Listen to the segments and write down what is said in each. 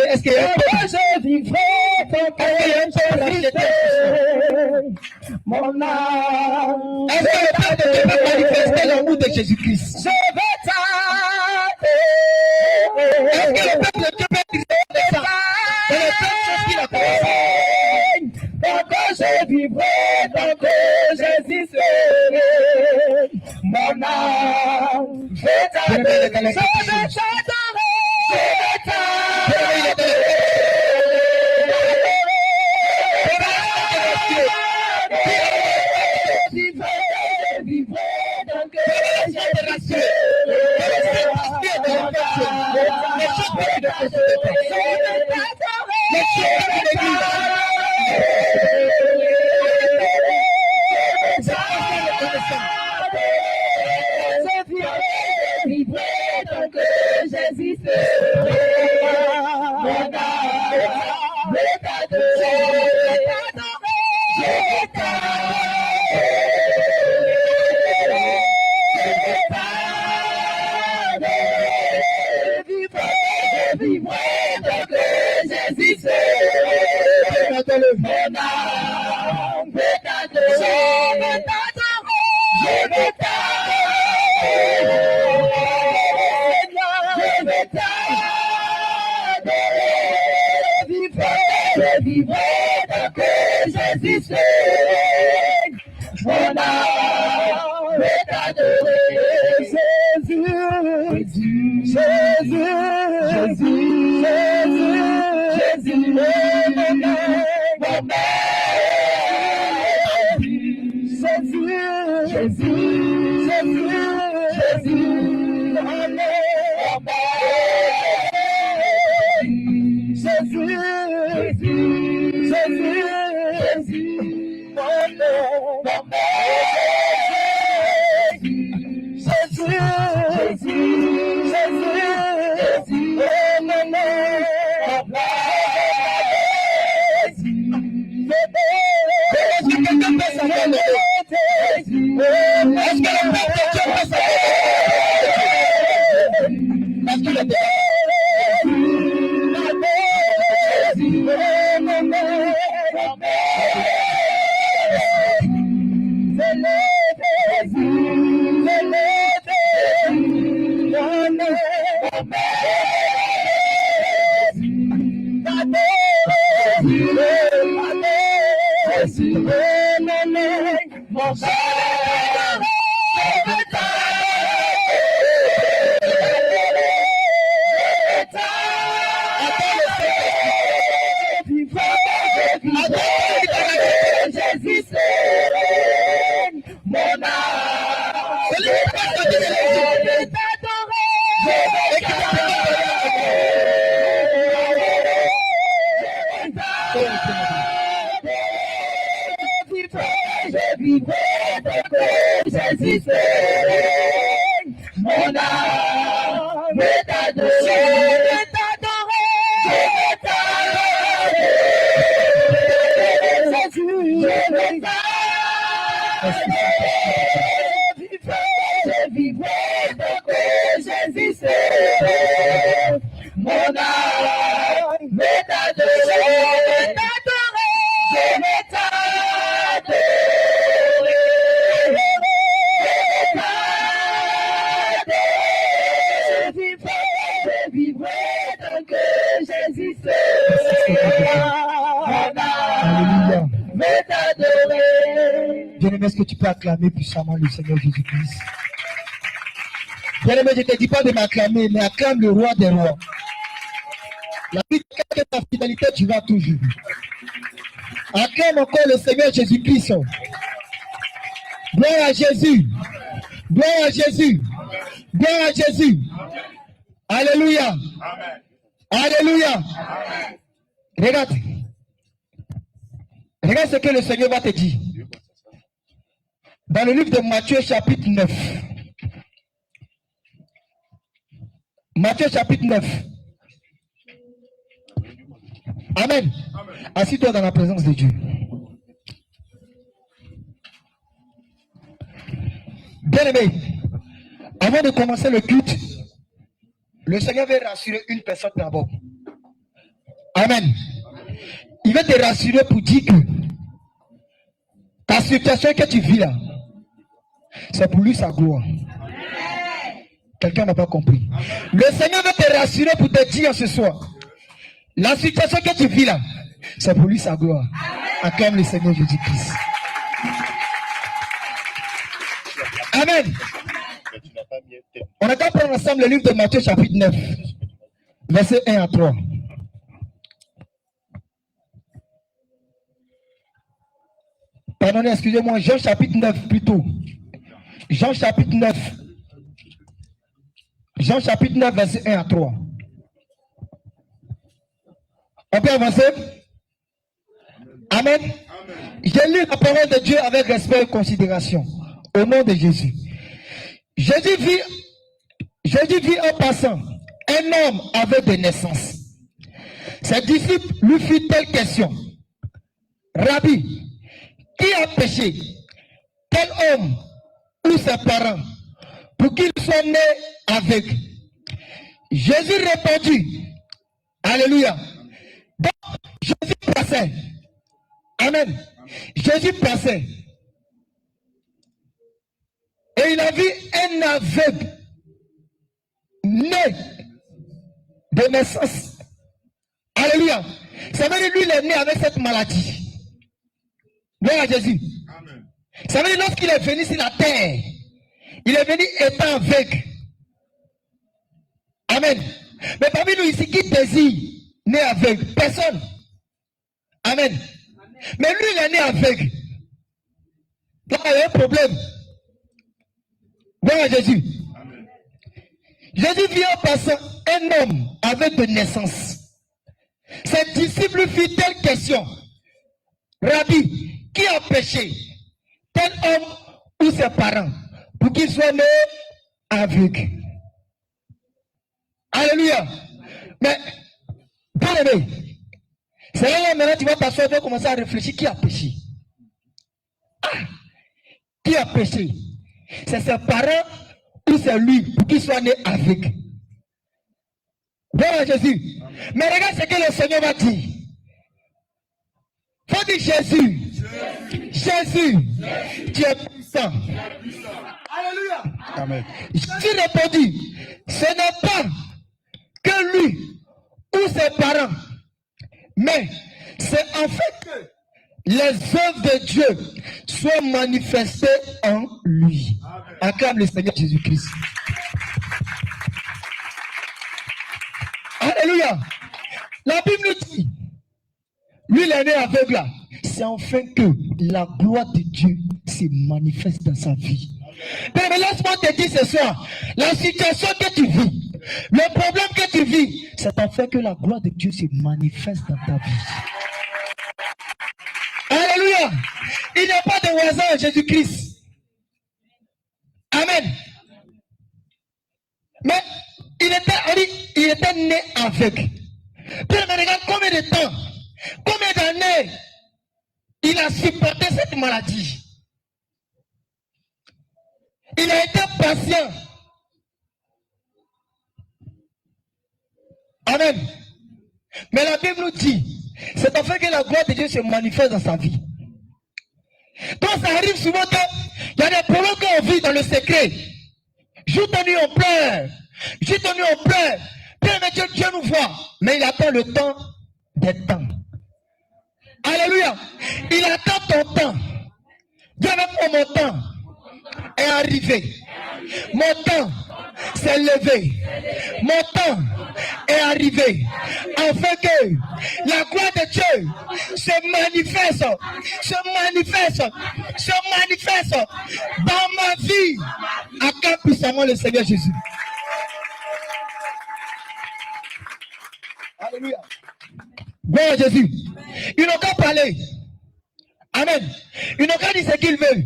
Est-ce qu'il y a je vivrai tant que mon âme. Est-ce que le Père de Dieu va manifester l'amour de Jésus-Christ? Je vais t'aimer. Est-ce que le peuple de Dieu va manifester ça? C'est la seule chose qu'il a commencé. Tant que je vivrai, tant que j'existerai, mon âme, je vais t'aimer. Je vais t'adorer. Mon âme veut t'adorer, Jésus. Bien-aimé, est-ce que tu peux acclamer puissamment le Seigneur Jésus-Christ? Bien-aimé, je ne te dis pas de m'acclamer, mais acclame le roi des rois. La vie de ta fidélité, tu vas toujours. Acclame encore le Seigneur Jésus-Christ. Gloire à Jésus. Gloire à Jésus. Gloire à Jésus. Alléluia. Amen. Alléluia. Amen. Regarde. Regarde ce que le Seigneur va te dire. Dans le livre de Matthieu chapitre 9. Matthieu chapitre 9. Amen. Assis-toi dans la présence de Dieu. Bien-aimé, avant de commencer le culte, le Seigneur veut rassurer une personne d'abord. Amen. Il veut te rassurer pour dire que ta situation que tu vis là, c'est pour lui sa gloire. Quelqu'un n'a pas compris. Le Seigneur veut te rassurer pour te dire ce soir, la situation que tu vis là, c'est pour lui sa gloire. Acclame le Seigneur Jésus-Christ. Amen. On va prendre ensemble le livre de Matthieu chapitre 9, versets 1 à 3. Pardonnez, excusez-moi, Jean chapitre 9 plutôt. Jean chapitre 9. Jean chapitre 9, verset 1 à 3. On peut avancer? Amen. J'ai lu la parole de Dieu avec respect et considération. Au nom de Jésus. Jésus vit en passant un homme avec des naissances. Ses disciples lui firent telle question. Rabbi, qui a péché? Quel homme ou ses parents pour qu'il soit né aveugle? Jésus répondit. Alléluia. Donc, Jésus passait. Amen. Jésus passait. Et il a vu un aveugle né de naissance. Alléluia. Ça veut dire lui, il est né avec cette maladie. Gloire à Jésus. Amen. Ça veut dire lorsqu'il est venu sur la terre, il est venu étant aveugle. Amen. Mais parmi nous ici, qui désire né aveugle? Personne. Amen. Mais lui, il est né aveugle. Là, il y a un problème. Voilà Jésus. Amen. Jésus vient en passant un homme avec de naissance. Ses disciples firent telle question. Rabbi, qui a péché? Tel homme ou ses parents pour qu'il soit né aveugle? Alléluia. Mais, bien aimé, c'est là maintenant tu vas t'asseoir et commencer à réfléchir. Qui a péché? Qui a péché? C'est ses parents ou c'est lui pour qu'il soit né aveugle? Voilà Jésus. Amen. Mais regarde ce que le Seigneur va dire. Faut dire Jésus. Jésus. Tu es puissant. Alléluia. Amen. Jésus répondit, ce n'est pas que lui ou ses parents, mais c'est en fait que les œuvres de Dieu soient manifestées en lui. Acclame le Seigneur Jésus-Christ. Alléluia. La Bible nous dit, lui il est né aveugle là. C'est enfin que la gloire de Dieu se manifeste dans sa vie. Mais laisse-moi te dire ce soir, la situation que tu vis, le problème que tu vis, c'est enfin que la gloire de Dieu se manifeste dans ta vie. Alléluia. Il n'y a pas de hasard en Jésus-Christ. Amen. Mais il était né aveugle. Puis regarde combien de temps, combien d'années il a supporté cette maladie. Il a été patient. Amen. Mais la Bible nous dit, c'est afin que la gloire de Dieu se manifeste dans sa vie. Donc ça arrive souvent qu'il y a des problèmes qu'on vit dans le secret. Jour de nuit on pleure. Jour de nuit on pleure. Puis Dieu nous voit. Mais il attend le temps des temps. Alléluia. Il attend ton temps. Dieu avec moi, mon temps est arrivé. Mon temps s'est levé. Mon temps est arrivé. Afin que la gloire de Dieu se manifeste dans ma vie. Acclame puissamment le Seigneur Jésus. Alléluia. Gloire à Jésus. Ils n'ont qu'à parler. Amen. Ils n'ont qu'à dire ce qu'ils veulent.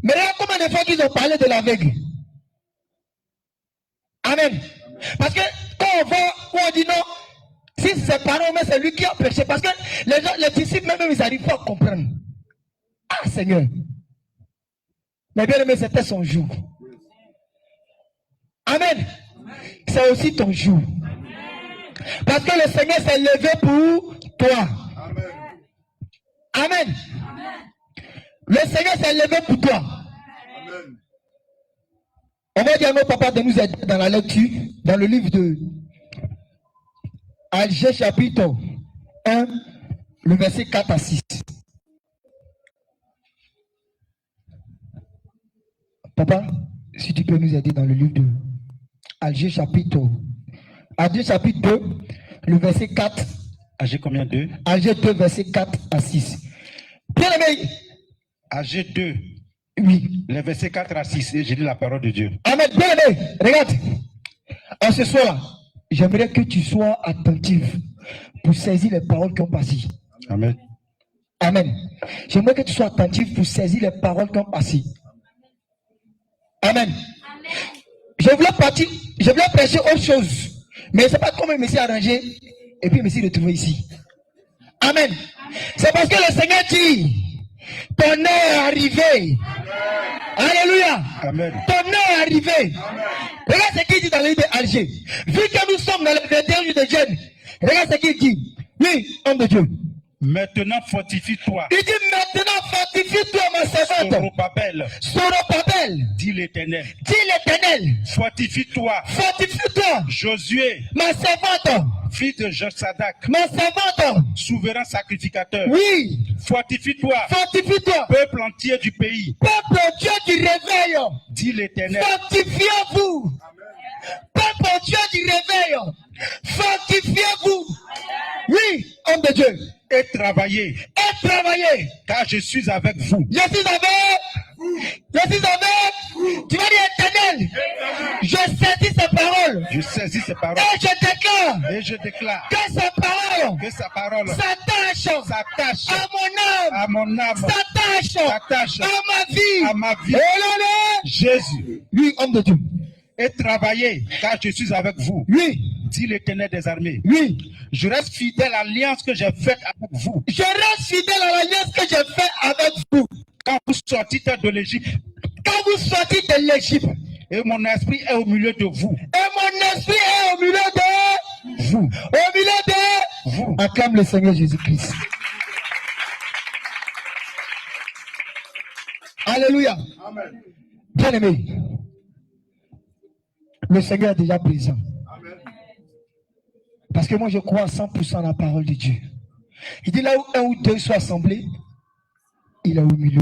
Mais regarde combien de fois qu'ils ont parlé de l'aveugle. Amen. Parce que quand on va, on dit non, si c'est ses parents, mais c'est lui qui a péché. Parce que les gens, les disciples, même ils n'arrivent pas à comprendre. Ah Seigneur. Mais bien aimé, c'était son jour. Amen. C'est aussi ton jour. Parce que le Seigneur s'est levé pour toi. Amen. Amen. Le Seigneur s'est levé pour toi. Amen. On va dire à nos papas de nous aider dans la lecture, dans le livre de Alger chapitre 1, le verset 4 à 6. Papa, si tu peux nous aider dans le livre de Alger chapitre 2, le verset 4. Alger combien 2? Alger 2, verset 4 à 6. Bien aimé. Alger 2. Oui. Le verset 4 à 6. Et j'ai dit la parole de Dieu. Amen. Bien aimé. Regarde. En ce soir, j'aimerais que tu sois attentif pour saisir les paroles qui ont passé. Amen. Amen. J'aimerais que tu sois attentif pour saisir les paroles qui ont passé. Amen. Je voulais prêcher autre chose. Mais c'est pas comment je me suis arrangé et puis je me suis retrouvé ici. Amen. C'est parce que le Seigneur dit, ton heure est arrivé. Alléluia. Amen. Ton heure est arrivé. Amen. Regarde ce qu'il dit dans le livre d'Alger. Vu que nous sommes dans le 21 jour de jeûne, regarde ce qu'il dit. Oui, homme de Dieu. Maintenant fortifie-toi. Il dit maintenant fortifie-toi ma servante. Soropabel. Dit l'Éternel. Dis l'Éternel. Fortifie-toi. Fortifie-toi. Josué. Ma servante. Fils de Josadak. Ma servante. Souverain sacrificateur. Oui. Fortifie-toi. Fortifie-toi. Peuple entier du pays. Peuple Dieu du réveil. Dit l'Éternel. Fortifiez-vous. Peuple Dieu du réveil. Fortifiez-vous. homme de Dieu. Et travaillez. Et travaillez. Car je suis avec vous. Je suis avec. Je suis avec. Tu vas dire Éternel. Je saisis ces paroles. Je saisis ces paroles. Et je déclare. Que sa parole. S'attache. À mon âme. S'attache. À ma vie. Jésus. Lui, homme de Dieu. Et travaillez, car je suis avec vous. Oui. Dit l'Éternel des armées. Oui. Je reste fidèle à l'alliance que j'ai faite avec vous. Je reste fidèle à l'alliance que j'ai faite avec vous. Quand vous sortîtes de l'Égypte. Quand vous sortez de l'Égypte. Et mon esprit est au milieu de vous. Et mon esprit est au milieu de vous. Au milieu de vous. Acclame le Seigneur Jésus-Christ. Alléluia. Amen. Bien aimé. Le Seigneur est déjà présent. Amen. Parce que moi je crois à 100% à la parole de Dieu. Il dit là où un ou deux sont assemblés, il est au milieu.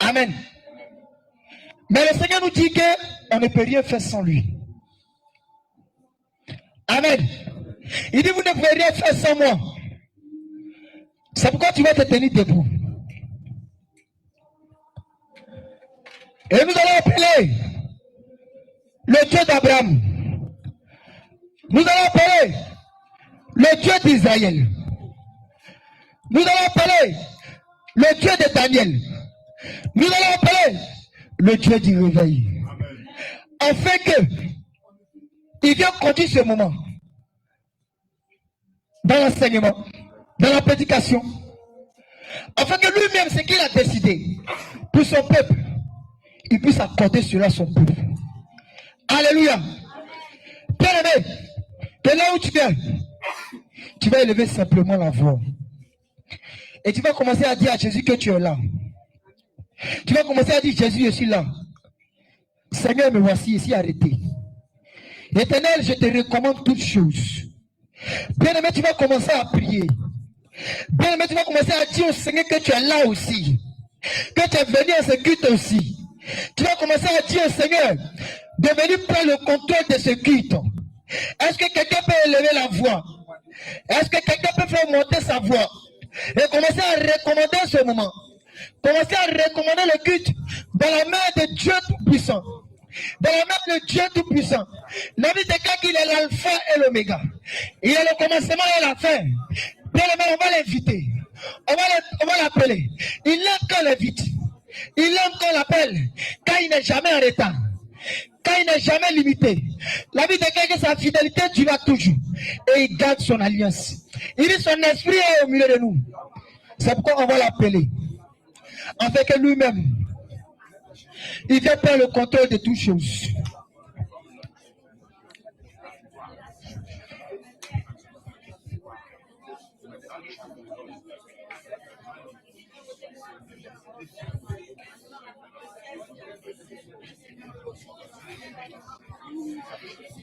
Amen. Mais le Seigneur nous dit qu'on ne peut rien faire sans lui. Amen. Il dit vous ne pouvez rien faire sans moi. C'est pourquoi tu vas te tenir debout. Et nous allons appeler le Dieu d'Abraham. Nous allons appeler le Dieu d'Israël. Nous allons appeler le Dieu de Daniel. Nous allons appeler le Dieu du réveil. Afin que il vienne conduire ce moment dans l'enseignement, dans la prédication. Afin que lui-même, ce qu'il a décidé pour son peuple, il puisse accorder cela à son peuple. Alléluia. Bien aimé, de là où tu viens, tu vas élever simplement la voix. Et tu vas commencer à dire à Jésus que tu es là. Tu vas commencer à dire Jésus, je suis là. Seigneur, me voici ici arrêté. Éternel, je te recommande toutes choses. Bien aimé, tu vas commencer à prier. Bien aimé, tu vas commencer à dire au Seigneur que tu es là aussi. Que tu es venu à ce culte aussi. Tu vas commencer à dire au Seigneur de venir prendre le contrôle de ce culte. Est-ce que quelqu'un peut élever la voix? Est-ce que quelqu'un peut faire monter sa voix? Et commencer à recommander ce moment. Commencer à recommander le culte dans la main de Dieu Tout-Puissant. Dans la main de Dieu Tout-Puissant. La Bible déclare qu'il est l'alpha et l'oméga. Il est le commencement et la fin. Bien aimé, on va l'inviter. On va l'appeler. Il aime qu'on l'invite. Il aime qu'on l'appelle. Car il n'est jamais en retard. Car il n'est jamais limité. La Bible déclare que sa fidélité durera toujours. Et il garde son alliance. Il dit son esprit est au milieu de nous. C'est pourquoi on va l'appeler. Afin que lui-même, il vient prendre le contrôle de toutes choses.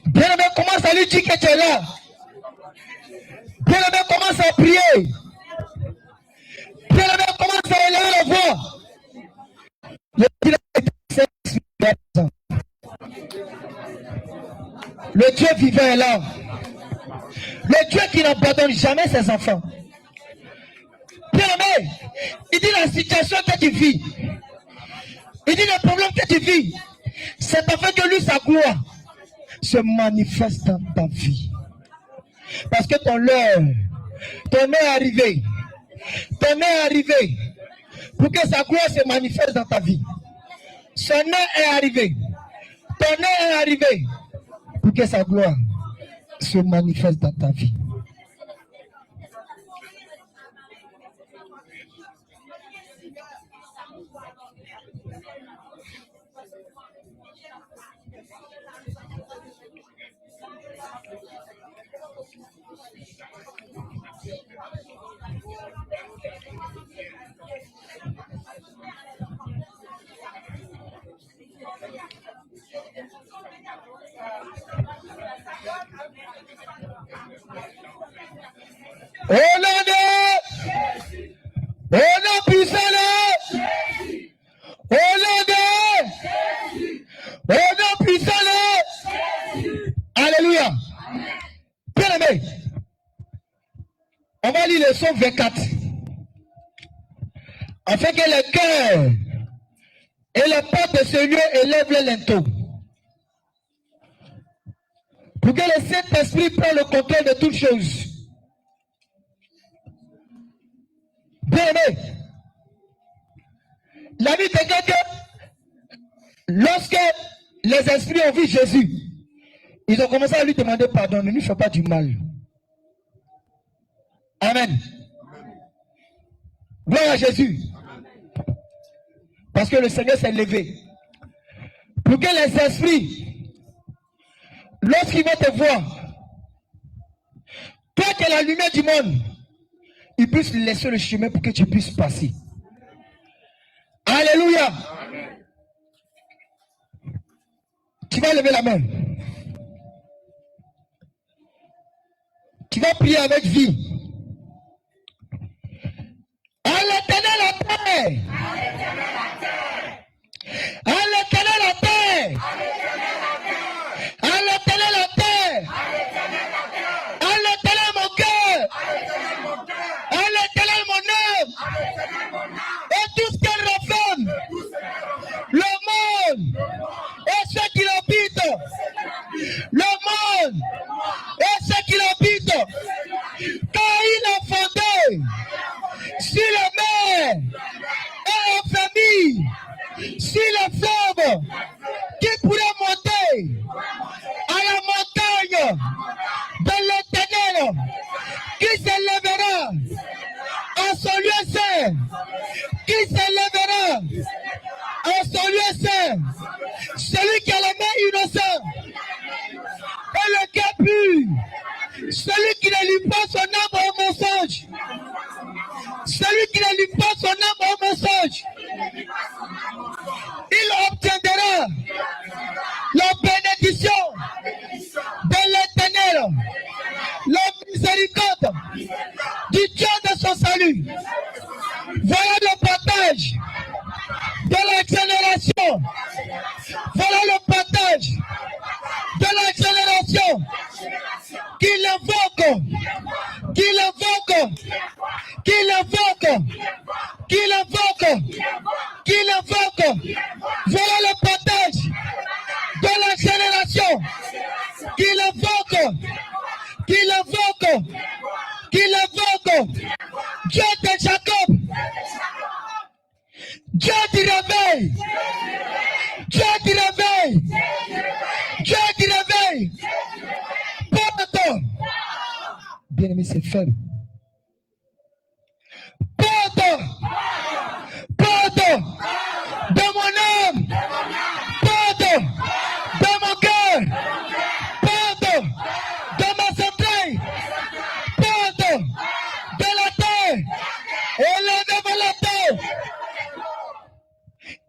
Bien aimé, commence à lui dire que tu es là. Bien aimé, commence à prier. Bien aimé, commence à élever la voix. Le Dieu vivant est là. Le Dieu qui n'abandonne jamais ses enfants. Bien aimé, il dit la situation que tu vis. Il dit le problème que tu vis. C'est afin que lui, sa gloire se manifeste dans ta vie. Parce que ton heure est arrivé. Ton heure est arrivé pour que sa gloire se manifeste dans ta vie. Son heure est arrivé. Ton heure est arrivé pour que sa gloire se manifeste dans ta vie. Au nom puissant au nom puissant alléluia. Bien aimé, On va lire le psaume 24. Afin que le cœur et les portes de ce lieu élèvent les linteaux. Pour que le Saint-Esprit prenne le contrôle de toutes choses. Bien aimé, la Bible dit que lorsque les esprits ont vu Jésus, ils ont commencé à lui demander pardon. Ne lui fais pas du mal. Amen. Gloire à Jésus. Parce que le Seigneur s'est levé. Pour que les esprits, lorsqu'ils vont te voir, toi qui es la lumière du monde, ils puissent laisser le chemin pour que tu puisses passer. Alléluia. Tu vas lever la main. Tu vas prier avec vie. À l'Éternel la terre. À l'Éternel la terre. À l'Éternel la terre. À l'Éternel mon cœur. À l'Éternel mon âme. Et tout ce qu'elle renferme. Le monde et ceux qui l'habitent. Le monde et ceux qui l'habitent. Car il a fondé sur la mer et en famille, sur les fleuves, qui pourrait monter à la montagne de l'Éternel, qui s'élèvera à son lieu saint, qui s'élèvera à son lieu saint, celui qui a la main innocente et le cœur pur, celui qui ne lit pas son âme au mensonge. Celui qui ne lit pas son âme au mensonge, il obtiendra la bénédiction de l'Éternel, la miséricorde du Dieu de son salut. Voilà le partage de la génération. Voilà le partage de la génération qui l'invoque, qui l'invoque, qui l'invoque, qui l'invoque, qui l'invoque. Voilà le partage de la génération qui l'invoque, qui l'invoque, qui l'invoque. Dieu de Jacob, Dieu du réveil, Dieu du réveil, Dieu du réveil. Porte, bien-aimé, c'est faible. Porte de mon âme, porte de mon cœur, porte de ma santé, porte de la terre, élevez-vous la terre,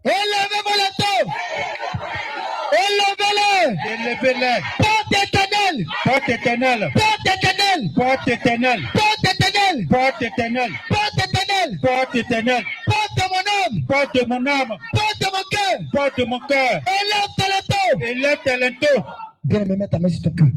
élevez-vous la terre, élevez-les, Élevez-les. porte éternelle, Porte éternelle. porte éternelle, Porte éternelle. porte éternelle, Porte éternelle. porte éternelle, Porte éternelle. porte de mon âme, Porte de mon âme. porte de mon cœur, Porte de mon cœur. élève tes linteaux. Élève tes linteaux. Bien aimé, mets ta main sur ton cœur.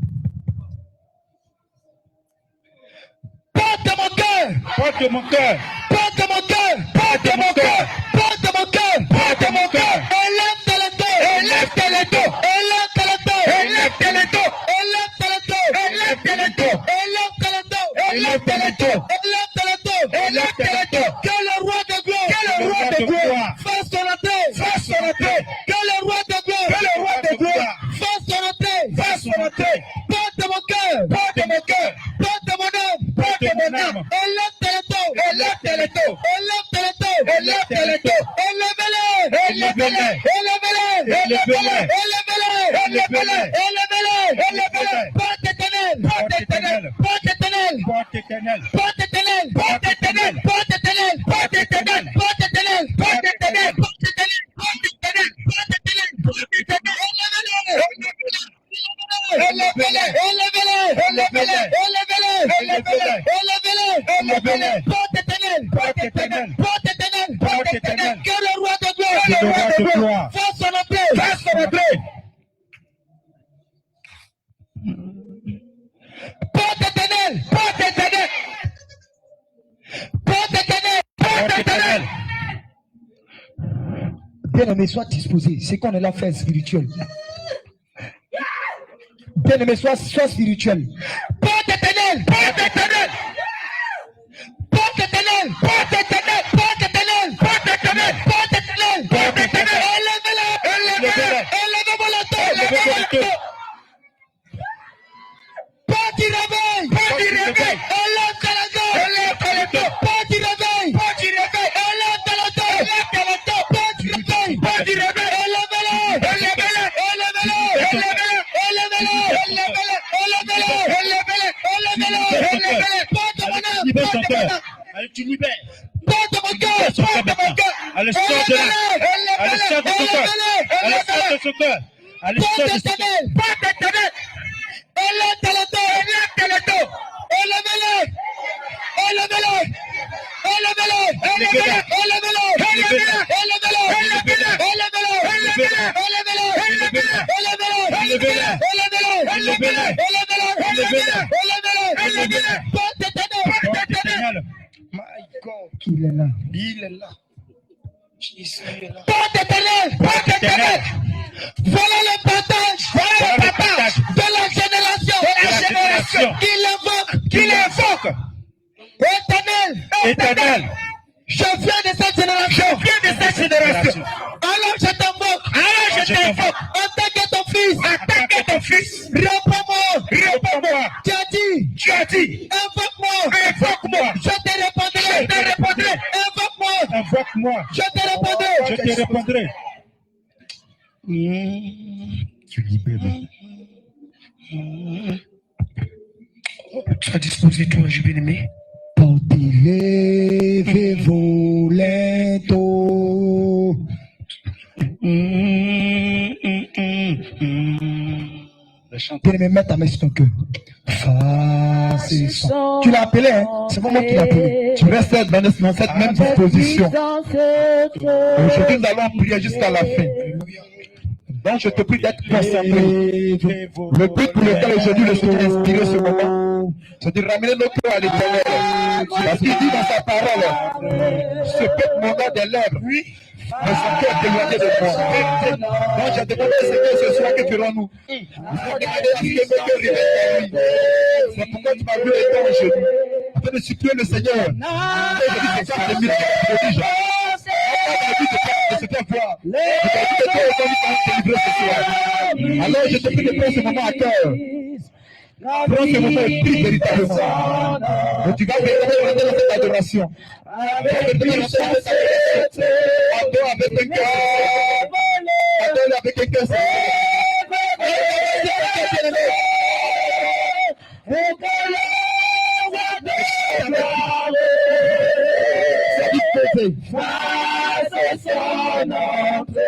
Porte de mon cœur, Porte de mon cœur. porte de mon cœur, porte de mon cœur, porte de mon cœur, porte de mon cœur. Élève tes linteaux, élève tes linteaux, élève tes linteaux, élève tes linteaux, élève tes linteaux, élève tes linteaux, élève tes linteaux, élève tes linteaux, élève tes linteaux, élève tes linteaux. Que le roi de gloire, que le roi de gloire fasse son entrée, fasse son entrée. Que le roi de gloire, que le roi de gloire fasse son entrée, fasse son entrée. Porte de mon cœur, porte de mon cœur, porte de mon âme, porte de mon âme. Élève tes linteaux, élève tes linteaux, élève tes linteaux, élève tes linteaux. Élevez-les, élevez-les, élevez-les, élevez-les, élevez-les, élevez-les, élevez-les, élevez-les. Porte éternelle, porte éternelle, porte éternelle, Porte éternelle. porte éternelle, porte éternelle, porte éternelle, porte éternelle, porte éternelle, porte éternelle, porte éternelle, porte éternelle, porte éternelle, porte éternelle. Élevez-les, élevez-les, élevez-les, élevez-les, élevez-les, élevez-les, élevez-les. Porte éternelle, porte éternelle, porte éternelle, porte éternelle. Que le roi de gloire, que le roi de gloire fasse son entrée, fasse son entrée. Porte éternelle, porte éternelle. Bien-aimé, sois disposé. C'est qu'on est là faire spirituel. Bien-aimé, sois spirituel. Porte éternelle, porte éternelle. Porte éternelle, porte éternelle, porte éternelle, porte éternelle, porte éternelle, porte éternelle. Élevez-moi la tête. Porte du réveil, porte du réveil. Élève-toi la tête. Porte du réveil, porte du réveil. Élève-toi la tête. Porte du réveil, porte du réveil. Élevez-le, élevez-le, élevez-le, élevez-le. Porte mon âme, porte mon âme. Allez, tu libères. Porte mon cœur, porte mon cœur. Allez, sors de là. Allez, sors de son cœur. Allez, sors de son cœur. Allez, sors de son cœur. Porte éternelle. Élève-le, élève-le. Élevez-le. Élevez-le. Élevez-le. Élevez-le. Élevez-le. Élevez-le. Élevez-le. Porte éternelle. My God. Il est là. Il est là. Jésus est là. Porte éternelle. Porte éternelle. Voilà le partage. Voilà le partage de la génération. Qui l'invoque. Éternel. Éternel. Je viens de cette génération. Alors je t'invoque. En tant que ton fils. Réponds-moi. Tu as dit. Invoque-moi. Je te répondrai. Invoque-moi. Je te répondrai. Tu libères. Sois disposé, toi, je bien-aimé. Portez vos linteaux. Bien-aimé, mets ta main sur ton cœur. Face et son. Tu l'as appelé, hein? C'est pas moi qui l'ai appelé. Tu restes dans cette même disposition. Aujourd'hui, nous allons prier jusqu'à la fin. Donc, je te prie d'être concentré. Le but pour lequel aujourd'hui le Seigneur a inspiré ce moment, c'est de ramener nos cœurs à l'éternel. Parce qu'il dit dans sa parole, ce peuple mon nom des lèvres, mais son cœur est éloigné de moi. Donc, je demande au Seigneur ce soir que ferons-nous. C'est pourquoi tu m'as vu étant en genoux, afin de supplier le Seigneur. Aujourd'hui, c'est ça que les de se faire voir. Alors je te prie de prendre ce moment à cœur. Prends ce moment et prie véritablement. Et tu vas véritablement dans cette adoration. Adore avec un cœur. Adore avec un cœur. Son entrée,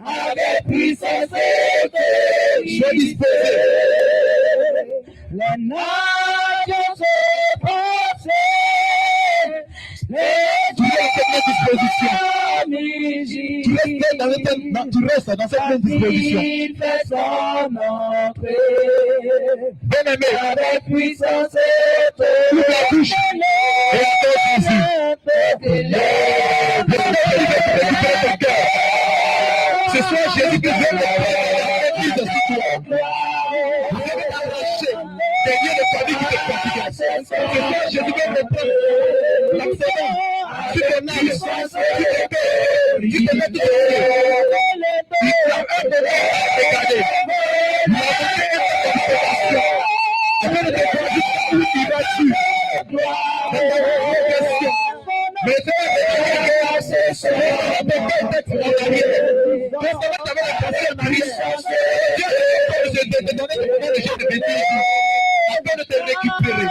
avec puissance et disposé, les nations se passent, tu restes dans cette même disposition. Il fait son entrée, bien-aimé, avec puissance et ouvre la bouche et adore Jésus. Ce soir, Jésus que Dieu l'église de ce toi. Vous avez arraché des liens de famille qui te fatiguent. Ce soir, Jésus veut reprendre l'absence sur ton âme, sur ton cœur, qui te met tout de suite. Il a un moment à regarder. Il a montré une préparation. Afin de te voir où il va dessus. Mais c'est afin de te récupérer,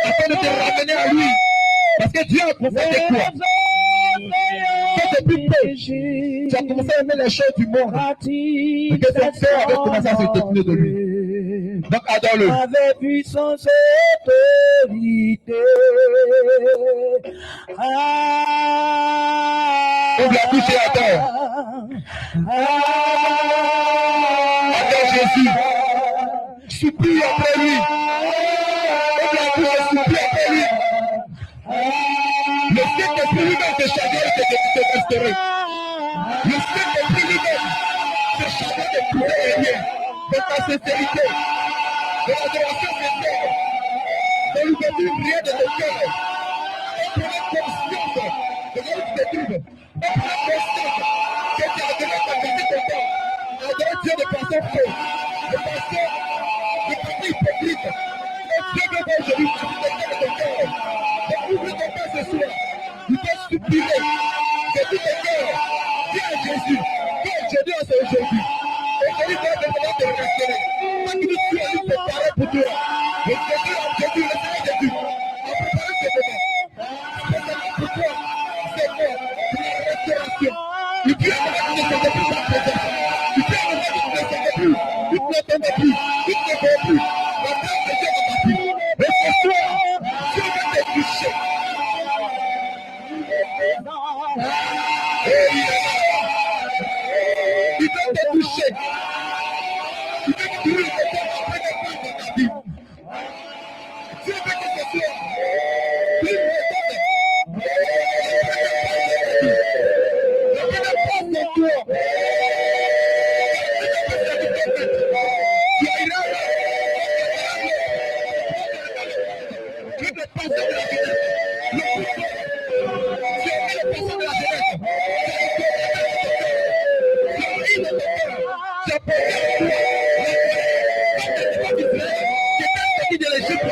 afin de te ramener à lui, parce que Dieu a profité quoi? Quand depuis peu, tu as commencé à aimer les choses du monde, et que ton cœur avait commencé à se détourner de lui. Donc adore-le. Avec puissance et autorité. Ouvre la bouche et adore. Adore Jésus. Supplie après lui. Ouvre la bouche et supplie après lui. Le Saint-Esprit lui-même te charger et te restaurer. la sincérité, de l'adoration sincère, de l'ouverture réelle de ton cœur. Prenez conscience de là où tu te trouves. Prenez conscience que tu as donné ta vie de temps. Adorer Dieu de façon fausse, de façon hypocrite. Et Dieu veut aujourd'hui passer de ton cœur. Donc ouvre ton cœur ce soir. Tu peux supplier de tout ton cœur. Dis à Jésus, dis à Jésus à ce aujourd'hui. Aujourd'hui, Dieu te demande de restaurer. Toi qui nous suis, lui préparer pour toi. Le Seigneur, Jésus, le Seigneur Jésus, a préparé ce moment. Spécialement pour toi, Seigneur, pour la restauration. Tu peux ne s'entend plus ta présence. Tu peux ne s'entend plus. Tu ne t'entends plus. Tu ne te vois plus. La grâce de Dieu dans ta vie. Et ce soir, Dieu va te toucher. Il va te toucher. Il va te toucher après des pas dans ta vie. Dieu veut que ce soit plus redonné. Il va te passer en toi. Tu te passes de la jeunesse. Le pouvoir. Tu es le passé de la jeunesse. Tu as porté en toi. Qui de l'Égypte.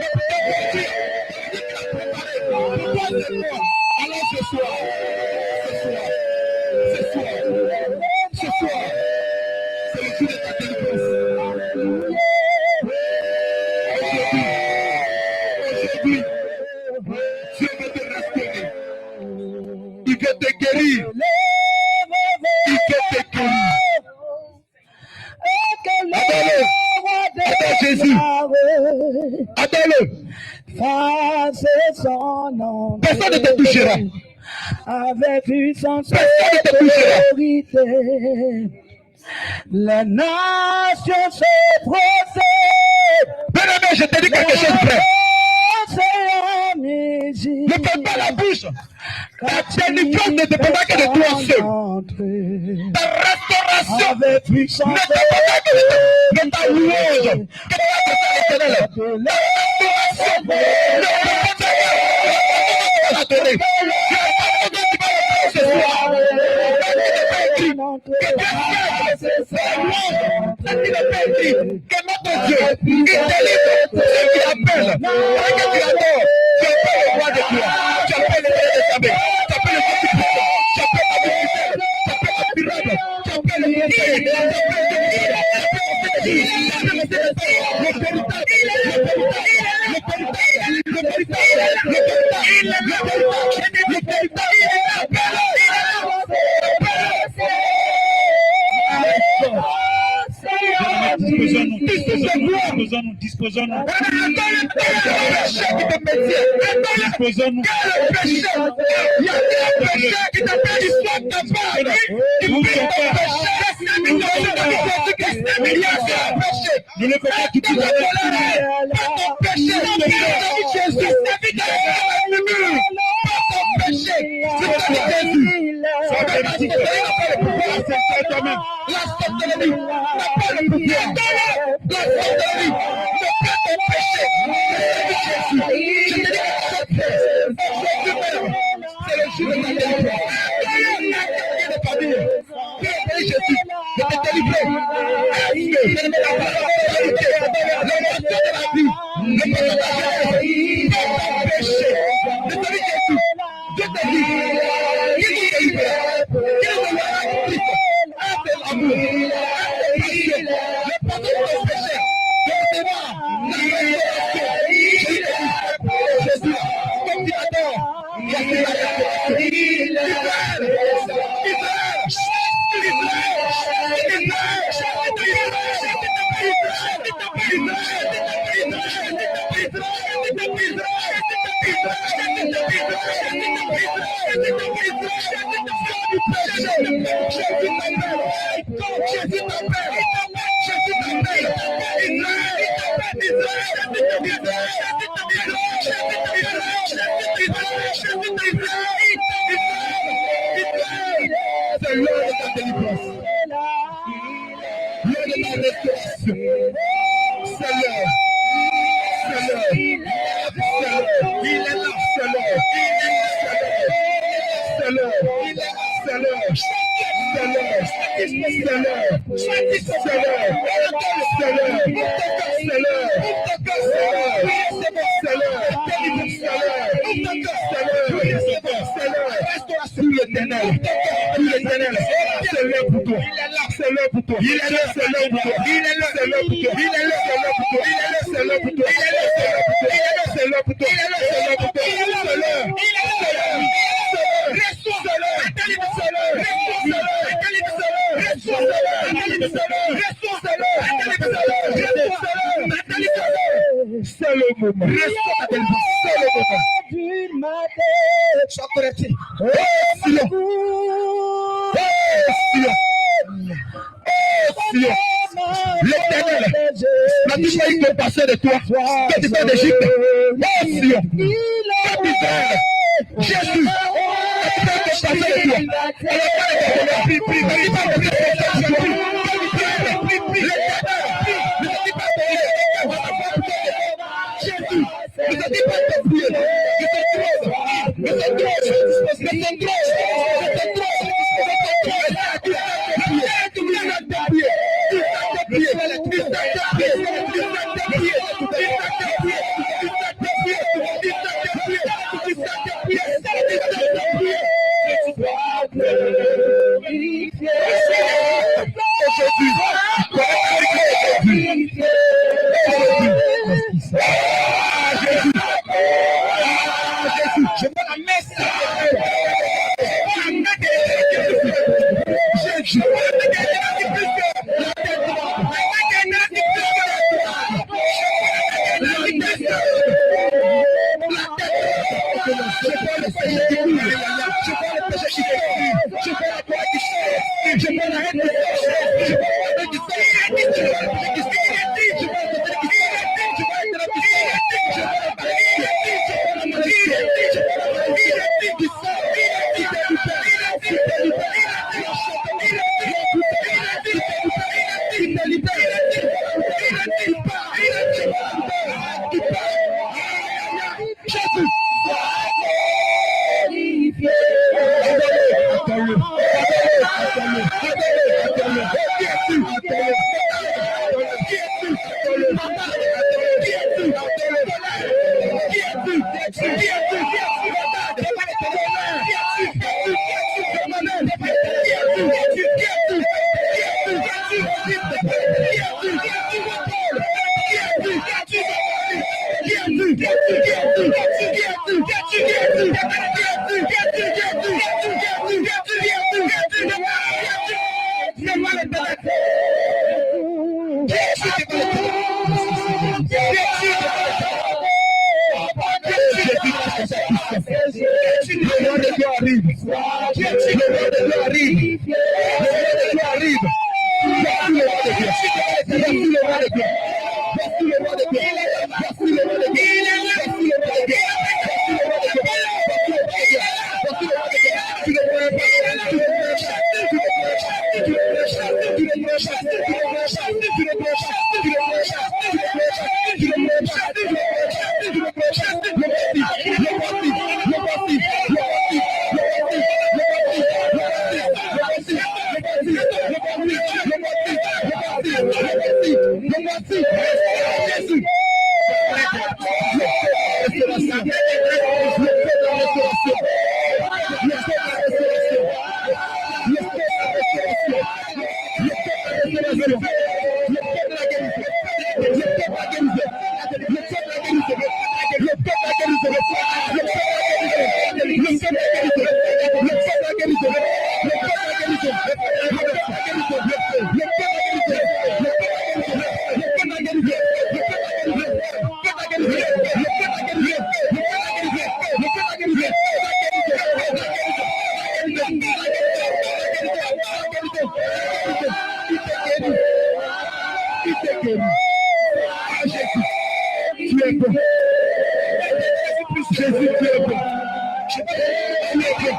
Pour ta famille. Pour ta famille. De l'Égypte. Alors ce soir, c'est le jour de ta délivrance. Aujourd'hui, Dieu veut te restaurer. Il veut te guérir. Il veut te guérir. Adore-le. Adore Jésus. Adore-le. Personne ne te touchera. Avec puissance Personne ne te touchera. autorité, les nations se procèdent. Bien-aimé, je te dis quelque chose de vrai. Ne Ne ferme pas la bouche. Ta délivrance ne dépend pas que de toi seul. Ta restauration ne dépend pas que de ta louange. Que tu as fait l'éternel. Ta restauration ne dépend pas de la donner. Ce soir, que notre Dieu, il délivre ceux qui appellent. Parce que tu adores, tu appelles le roi de gloire, tu appelles le Père de Sabé, tu appelles le Petit Puissant, tu appelles la Bénédicte, tu appelles la Pirate, tu appelles le Guide, tu appelles Disposons-nous. Disposons-nous. Disposons-nous. Il y a un péché qui t'appelle l'histoire de ta part. Ne le fais pas tout de suite. Jésus, Jésus t'appelle. Jésus t'appelle. C'est l'heure de ta délivrance. L'heure de ta restauration. C'est l'heure. C'est l'heure. Il est là. C'est l'heure. C'est l'heure. C'est l'heure. C'est l'heure. C'est l'heure. C'est l'heure. C'est l'heure pour toi. C'est l'heure pour toi. Il est là, c'est l'heure pour toi. Il est là, c'est l'heure pour toi. Il est là, c'est l'heure pour toi. Il est là, c'est l'heure pour toi. Il est là, c'est l'heure pour toi. Il est là, c'est l'heure pour toi. Il est là, c'est l'heure pour toi. Il est là, c'est l'heure. Restons c'est l'heure. C'est le moment. Restons à tel point. C'est le moment. Sois connecté. Oh, Sion. Oh, Sion. Oh, Sion. L'Éternel n'a toujours pas eu compassion de toi. Que tu fais d'Égypte. Oh, Sion. Capitaine. Jésus. Il te guérit. Ah, Jésus, tu es bon. Jésus, tu es bon. Tu es bon.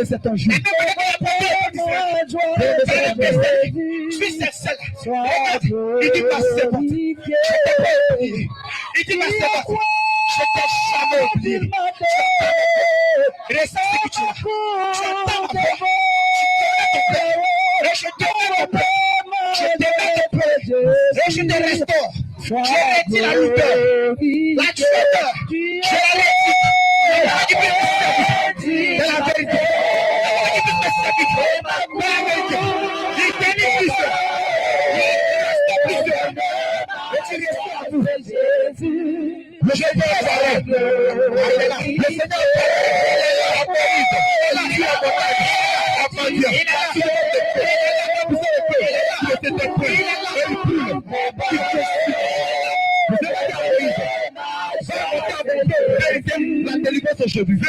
C'est un jour. Je suis celle. Il dit ma servante. Il dit ma servante. Je t'ai jamais oublié. Reste ce que tu as. Tu entends ma voix. Je te mets ton père. Je te mets ton père. Et je te restaure. Je retire la douleur. La tueur. Je la retire. De la vérité. Le Seigneur est là. Le Seigneur la délivrance aujourd'hui.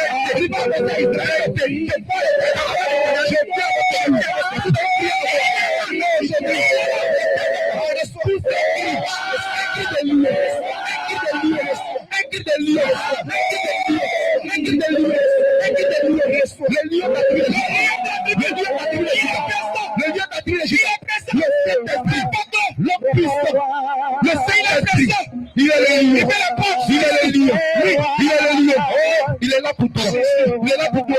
Le Saint-Esprit, il est le lion. Il est le lion. Il est le lion. Il est là pour toi. Il est là pour toi.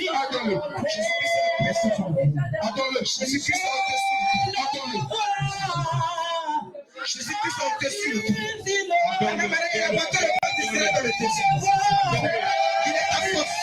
Adore-le. Adore-le. Jésus-Christ a au-dessus. Adore-le. Jésus-Christ a au-dessus de tout. Adore-le. Il a battu le baptême dans le désert. Il est ta force.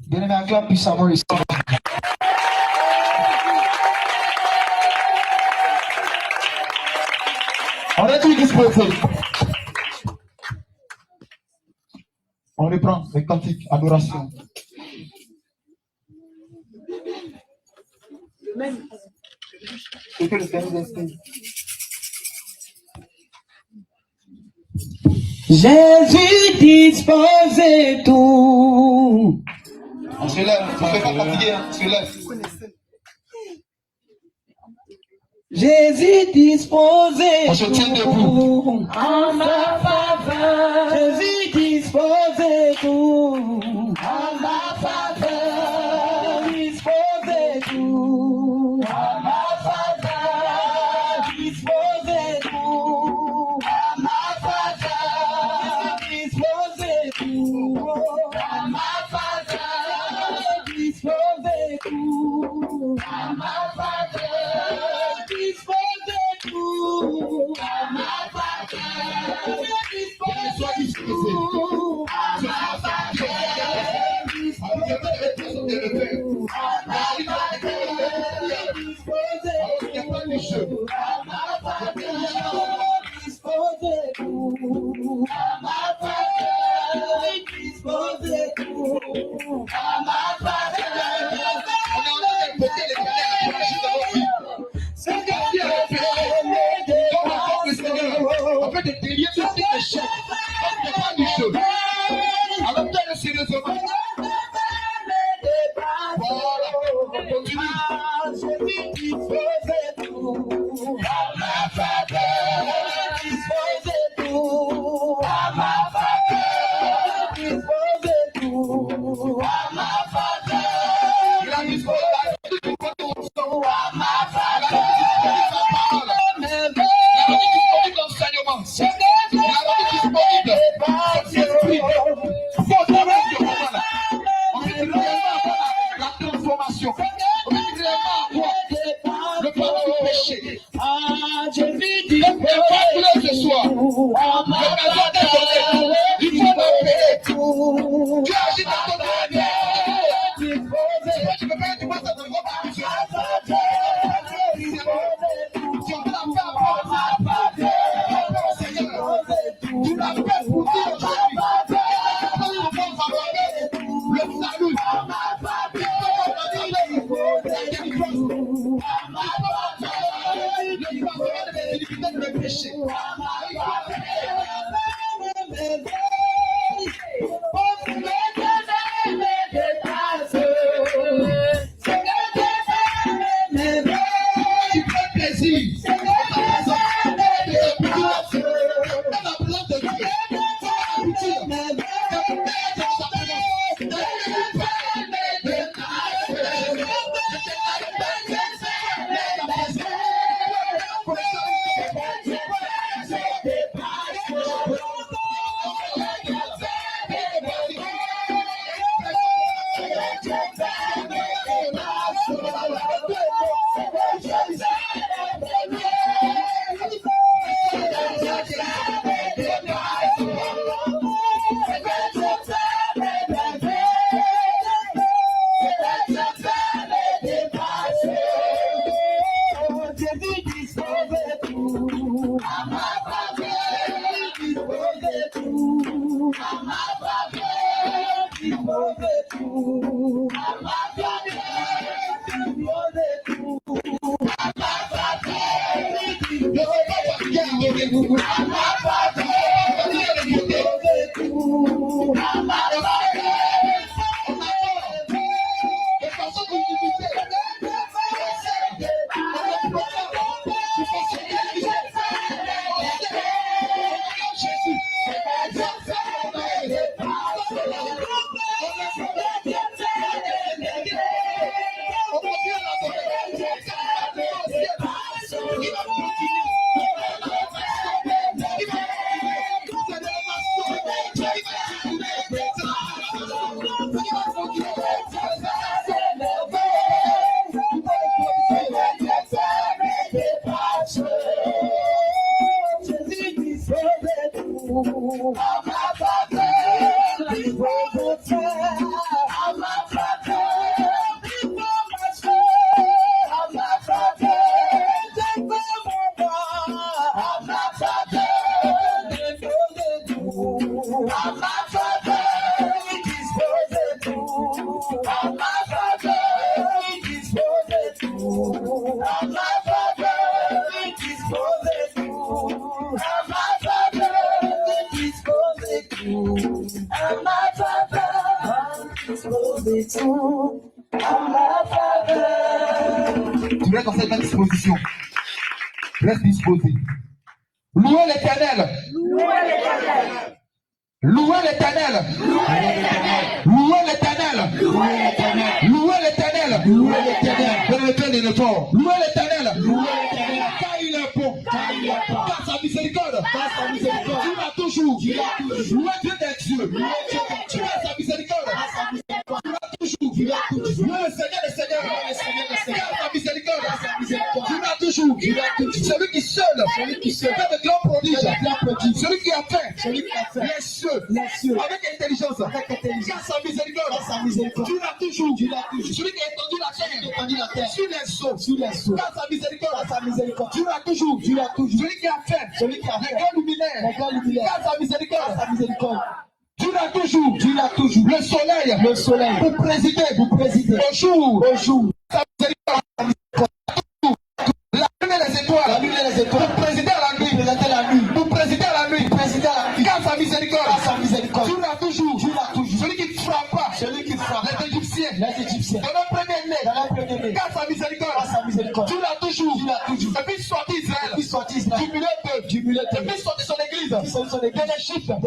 Bien-aimé, acclame puissamment le Seigneur. On est tous disposés. On reprend les cantiques, adoration. C'était le dernier instant. Jésus disposait tout. On se lève, on ne fait pas fatiguer, on se lève. Jésus disposait On se tient debout. En ma faveur. Jésus disposait tout. En ma faveur. Disposait tout. En ma faveur. Disposait tout. En ma faveur. Disposait tout. En ma faveur. Disposait tout. En ma faveur. Tu restes dans cette même disposition. Reste disposé. Louez l'Éternel. Louez l'Éternel. Louez l'Éternel. Louez l'Éternel. Louez l'Éternel. Louez l'Éternel. Louez l'Éternel. Donne le plein de l'effort. Louez l'Éternel. Louez l'Éternel. Car il est bon. Car sa miséricorde. Tu l'as toujours. Louez Dieu des dieux. Car sa miséricorde. Tu l'as toujours. Louez le Seigneur des seigneurs. Car sa miséricorde. Tu l'as toujours. Celui qui seul fait de grands prodiges. Celui qui a fait les cieux avec intelligence. Car sa miséricorde. Tu l'as toujours. Celui qui a étendu la terre sur les eaux. Car sa miséricorde. Tu l'as toujours. Celui qui a fait les grands luminaires. Car sa miséricorde. Tu l'as toujours. Le soleil. Pour présider. Au jour. Sa miséricorde. La lune et les étoiles. Pour présider à la nuit. Pour présider à la nuit. Car sa miséricorde. Tu l'as toujours. Celui qui frappa les Égyptiens. Dans le premier-né. Car sa miséricorde. Tu l'as toujours. Et puis sorti Israël. Du milieu d'eux. Et puis sorti son église. De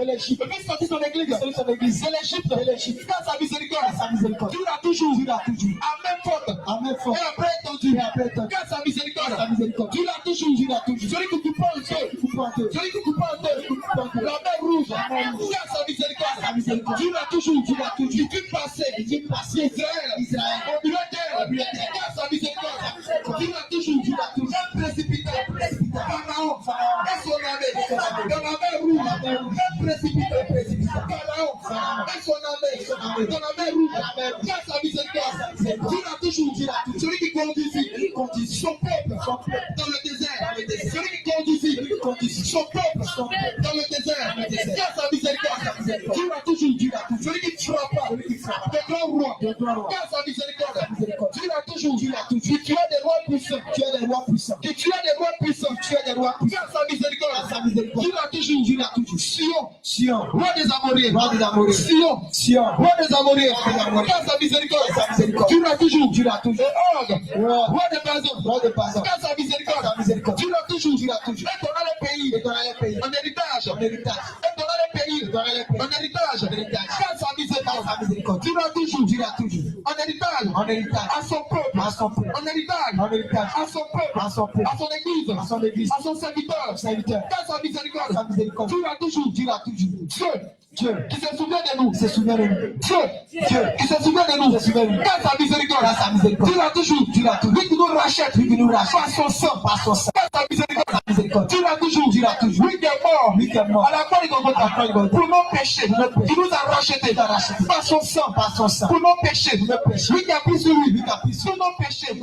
l'Égypte. Et puis sorti son église. De l'Égypte. Car sa miséricorde. Tu l'as toujours. À même faute. Et après étendu. Car sa miséricorde. Tu l'as toujours. Celui qui coupe en deux. Celui qui coupe en deux. La mer rouge. Car sa miséricorde. Tu l'as toujours. Tu passé. Israël. Au milieu d'eux. Car sa miséricorde. Tu l'as toujours. Un précipité. Pharaon. Et son armée. Dans la mer rouge. Un précipité. Pharaon. Et son armée. Dans la mer rouge. Car sa miséricorde. Tu l'as toujours. Celui qui conduit son peuple dans le désert. Celui qui conduit son peuple dans le désert. Car sa miséricorde. Tu l'as toujours. Celui qui frappa de grands rois. Car sa miséricorde. Tu l'as toujours. Tu as des rois puissants. Car sa miséricorde. Tu l'as toujours. Sion. Roi des Amoriens. Sion. Roi des Amoriens. Car sa miséricorde. Tu l'as toujours. Et Og. Roi des Basans. Car sa miséricorde. Tu l'as toujours. Et donnera les pays. En héritage. Et donnera les pays. En héritage. Car sa miséricorde. Tu l'as toujours. En héritage. À son peuple. En héritage. À son peuple. À son église. À son serviteur. Car sa miséricorde. Tu l'as toujours. Dieu qui se souvient de nous. Dieu qui se souvient de nous. Car sa miséricorde. Tu l'as toujours. Lui qui nous rachète. Par son sang. Car sa miséricorde. Tu l'as toujours. Lui qui est mort. À la croix de Golgotha. Pour nos péchés. Qui nous a rachetés. Par son sang. Pour nos péchés. Lui qui a pris sur lui. Pour nos péchés. Qui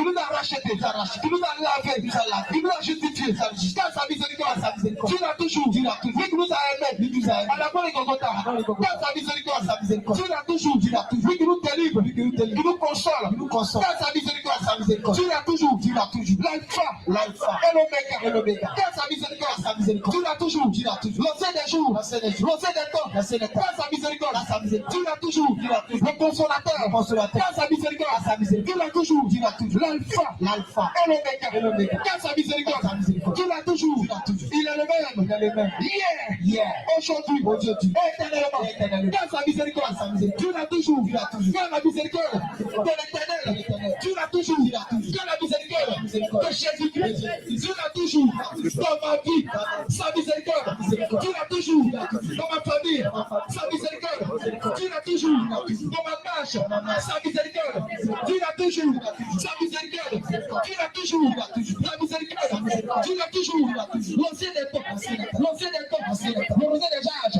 nous a rachetés. Qui nous a lavé. Qui nous a justifiés. Car sa miséricorde. Tu l'as toujours. Lui qui nous a aimés. À la croix de Golgotha. Car sa miséricorde. Tu l'as toujours. Lui qui nous délivre. Qui nous console. Car sa miséricorde. Tu l'as toujours. L'alpha et l'oméga. Car sa miséricorde. Tu l'as toujours. L'ancien des jours. L'ancien des temps. Car sa miséricorde. Tu l'as toujours. Le consolateur. Car sa miséricorde. Tu l'as toujours. L'alpha et l'oméga. Car sa miséricorde. Tu l'as toujours. Il est le même. Hier. Aujourd'hui. Éternellement. Car sa miséricorde. Tu l'as toujours. Car la miséricorde de l'Éternel. Tu l'as toujours. Car la miséricorde de Jésus-Christ. Tu l'as toujours. Dans ma vie. Sa miséricorde. Tu l'as toujours. Dans ma famille. Sa miséricorde. Tu l'as toujours. Dans ma marche. Sa miséricorde. Tu l'as toujours. Sa miséricorde. Tu l'as toujours. La miséricorde. Tu l'as toujours. L'ancien des temps. Le rosé des âges.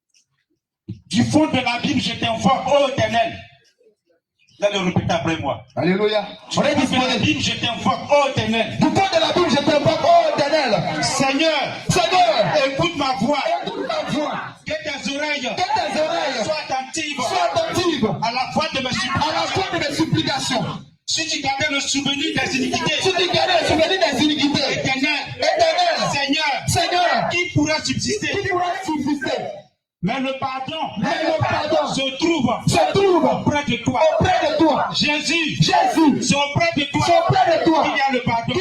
Du fond de l'abîme, je t'invoque, ô Éternel. Vous allez le répéter après moi. Alléluia. Du fond de l'abîme, je t'invoque, ô Éternel. Du fond de l'abîme, je t'invoque, ô Éternel. Seigneur, écoute ma voix. Écoute ma voix. Que tes oreilles soient attentives à la voix de mes supplications. Si tu gardais le souvenir des iniquités, Éternel, Seigneur, qui pourra subsister? Mais le pardon se trouve auprès de toi. Jésus, c'est auprès de toi qu'il y a le pardon.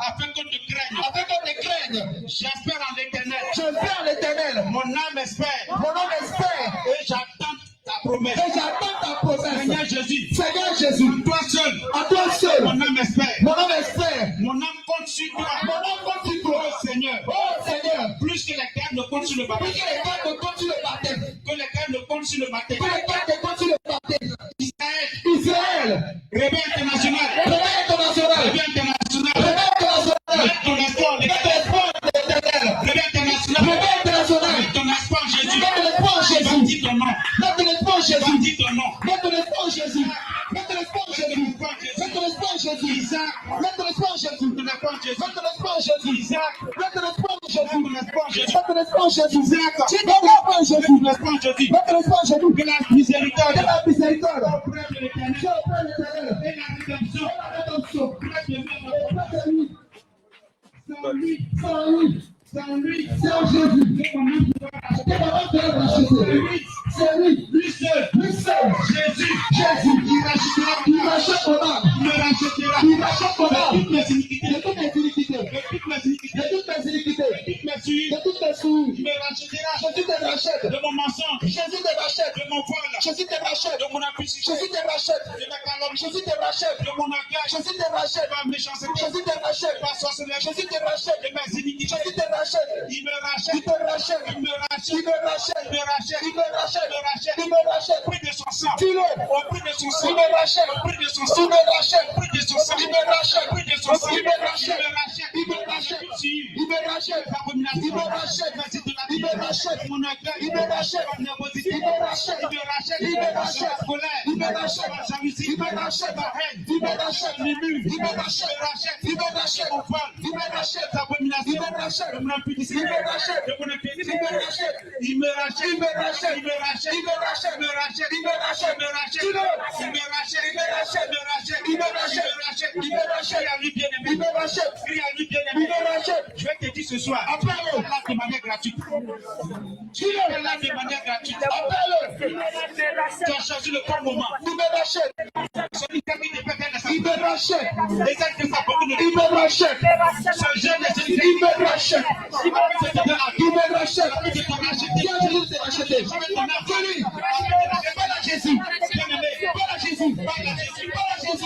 Afin qu'on te craigne, j'espère en l'Éternel. Mon âme espère. Et j'attends ta promesse. Seigneur Jésus, à toi seul, mon âme espère. Mon âme compte sur toi. Oh Seigneur, plus que les cœurs ne comptent sur le baptême. Que les cœurs ne comptent sur le baptême. Israël, réveil international. Mets ton espoir, réveil international. Mets ton espoir, Jésus. Bâtis ton nom. Bâtis ton nom. Que la miséricorde auprès de l'Éternel et la rédemption auprès de nous. Sans lui, c'est lui seul, Jésus, il rachète ton âme, il rachète ton âme de toutes mes iniquités, de toutes mes souilles, il me rachètera, Jésus te rachète, de mon mensonge, Jésus te rachète, de mon vol, Jésus te rachète, de mon impudicité, Jésus te rachète, de ma calomnie, Jésus te rachète, de mon orgueil, Jésus te rachète, de ma méchanceté, Jésus te rachète, de ma sorcellerie, Jésus te rachète, de mes iniquités, Jésus te rachète, il me rachète, au prix de son sang, au prix de son sang, il me rachète, au prix de son sang, il me rachète, au prix de son sang, il me rachète, au prix de son sang, il me rachète, il me rachète, l'abomination, il me rachète, il me rachète, mon orgueil, il me rachète, ma nervosité, il me rachète, la colère, il me rachète, la jalousie, il me rachète, la haine, il me rachète, l'humeur, il me rachète, mon voile, il me rachète, l'abomination, il me rachète, mon impudicité, il me rachète, mon impudicité, il me rachète, je vais te dire ce soir, appelle-le de manière gratuite. Appelle-le de manière gratuite. Tu as choisi le bon moment. Celui qui a mis des pétales de sa peau. Les actes de sa peau. Il me rachète. Ce jeune est celui qui me rachète. Il me rachète. Jésus t'est racheté. Parle à Jésus. Parle à Jésus. Parle à Jésus. Parle à Jésus.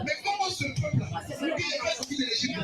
Mais comment ce peuple-là, qui est sorti de l'Égypte,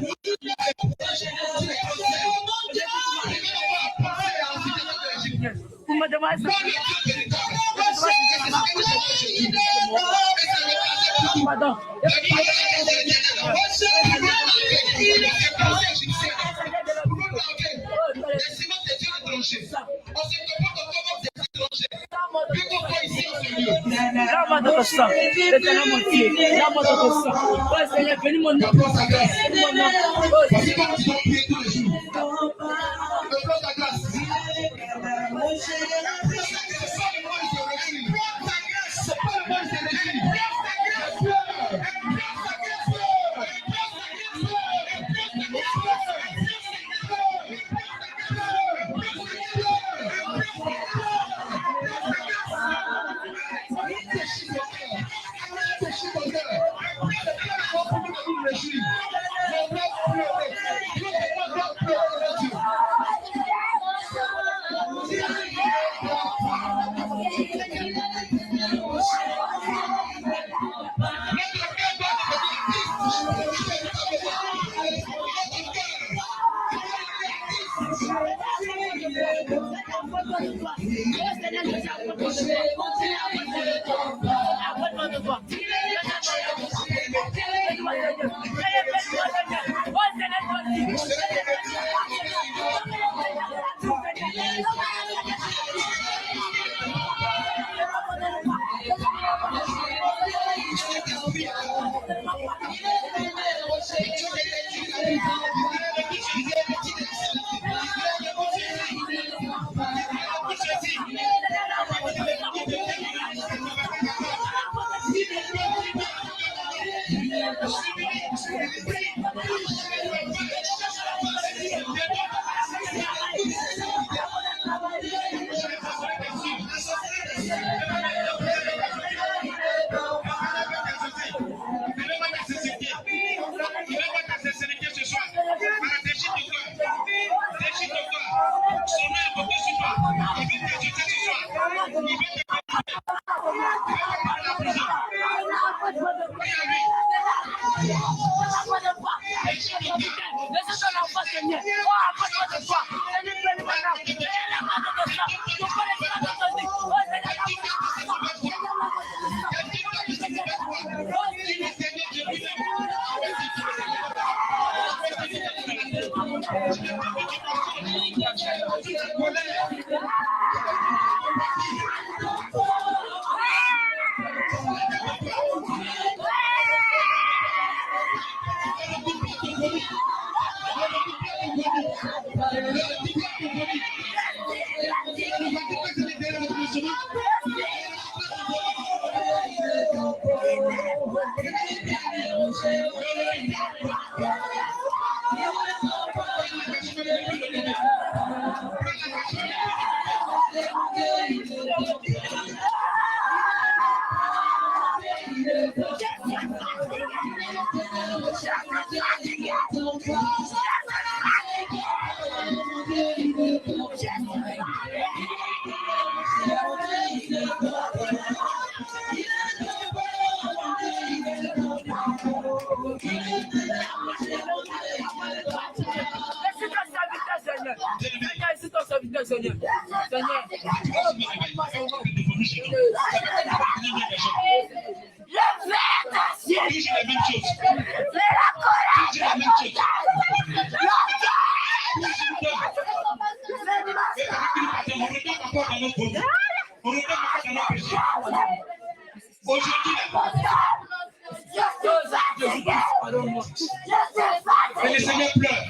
le Seigneur pleure.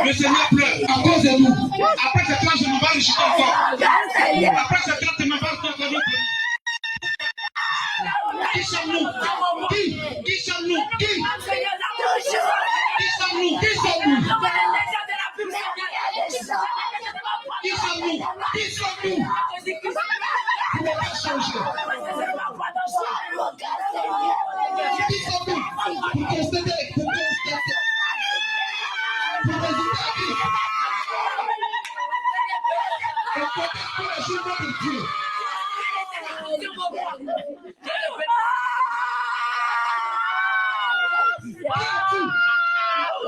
Le Seigneur pleure à cause de nous. Après cette fois, je me bats, je suis encore. Après cette fois, je me bats, je suis Qui sommes-nous? Qui sommes-nous? Qui sommes-nous? Qui sommes-nous? Qui sommes-nous? Qui sommes-nous? Pour ne pas changer. Qui sommes-nous? Pour constater.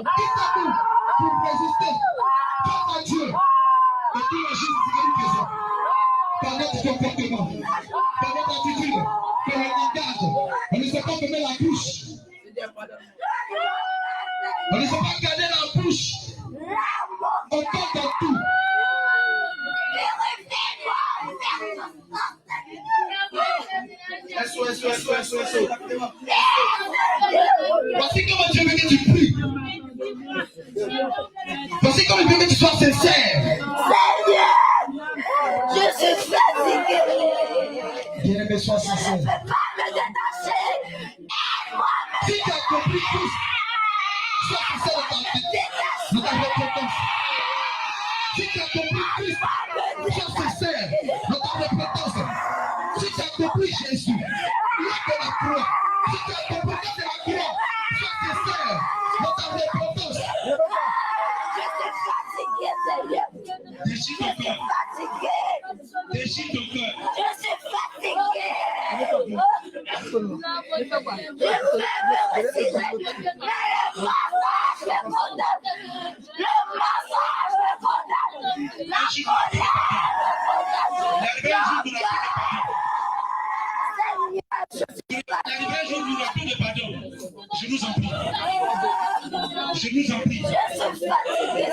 Quitte-nous pour résister face à Dieu. Et tout le jour, c'est une question. Par notre comportement, par notre attitude, par notre langage. On ne sait pas fermer la bouche. On ne sait pas garder la bouche. On parle dans tout. Voici comment Dieu veut que tu pries. Voici comment Dieu veut que tu sois sincère. Je suis fatigué. Bien-aimé, sois sincère. Je ne peux pas me détacher. Aide-moi à me Si tu as compris tout, sois sincère dans ta repentance. Si tu as compris tout, sois sincère dans ta repentance. Si tu as compris Jésus, lève de la croix. Si tu as compris de la croix, sois sincère dans ta repentance. Je suis fatigué, Seigneur. Déchire ton cœur. Fatigué. Déchire ton cœur. Je suis fatigué. Je veux me retirer. Mais le mensonge me condamne. Le mensonge me condamne. La colère me condamne. L'arrivée un jour nous appelle de pardon. Je nous en prie. Je nous en prie. Je suis fatigué.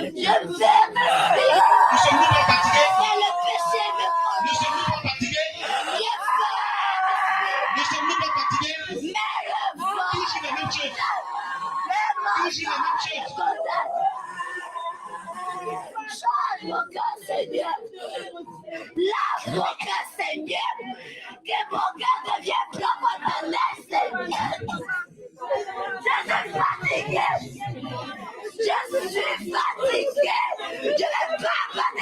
Je vais me prier. Nous sommes-nous pas fatigués? Et le péché me Nous condamne. sommes-nous pas fatigués? Nous sommes-nous pas fatigués? Toujours la même chose. Toujours la même chose. Change mon cœur, Seigneur. Lave mon cœur, Seigneur. Que mon cœur devienne blanc comme la neige, Seigneur. Je suis fatigué. Je suis fatigué. Je ne veux pas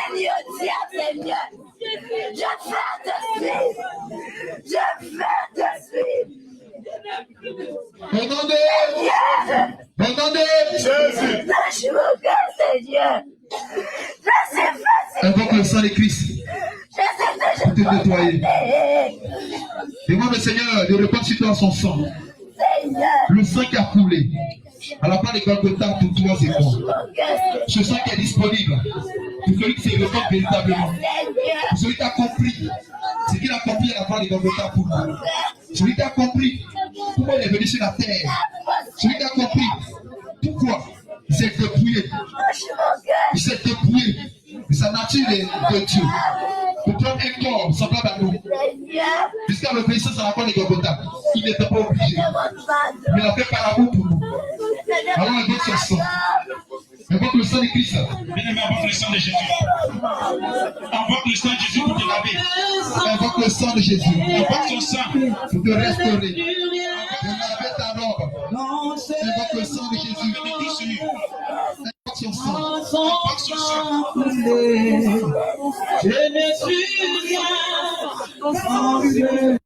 aller au diable, Seigneur. Je veux te suivre. Je veux te suivre. Entendez, Jésus. Lâche mon cœur, Seigneur. Je suis fatigué. Invoque le sang de Christ Je pour te nettoyer. suis Demande au Seigneur de répandre sur toi son sang. Seigneur. Le sang qui a coulé à la part de Golgotha pour toi et moi. Ce sang qui est disponible pour celui qui se répand véritablement. Pour celui qui a compris ce qu'il a accompli à la part de Golgotha pour nous. Celui qui a compris pourquoi il est venu sur la terre. Celui qui a compris pourquoi il s'est dépouillé. Il s'est dépouillé de sa nature de Dieu. Pour prendre un corps semblable à nous. Jusqu'à l'obéissance à la part de Golgotha. Il n'était pas obligé. Mais il a fait par amour pour nous. Alors invoque son sang. Invoque le sang de Christ. Bien-aimé, invoque le sang de Jésus. Invoque le sang de Jésus pour te laver. Invoque le sang de Jésus. Invoque son sang. Pour te restaurer. De laver ta robe. Invoque le sang de Jésus. Invoque son sang. Invoque son sang. Je ne suis rien sans Dieu.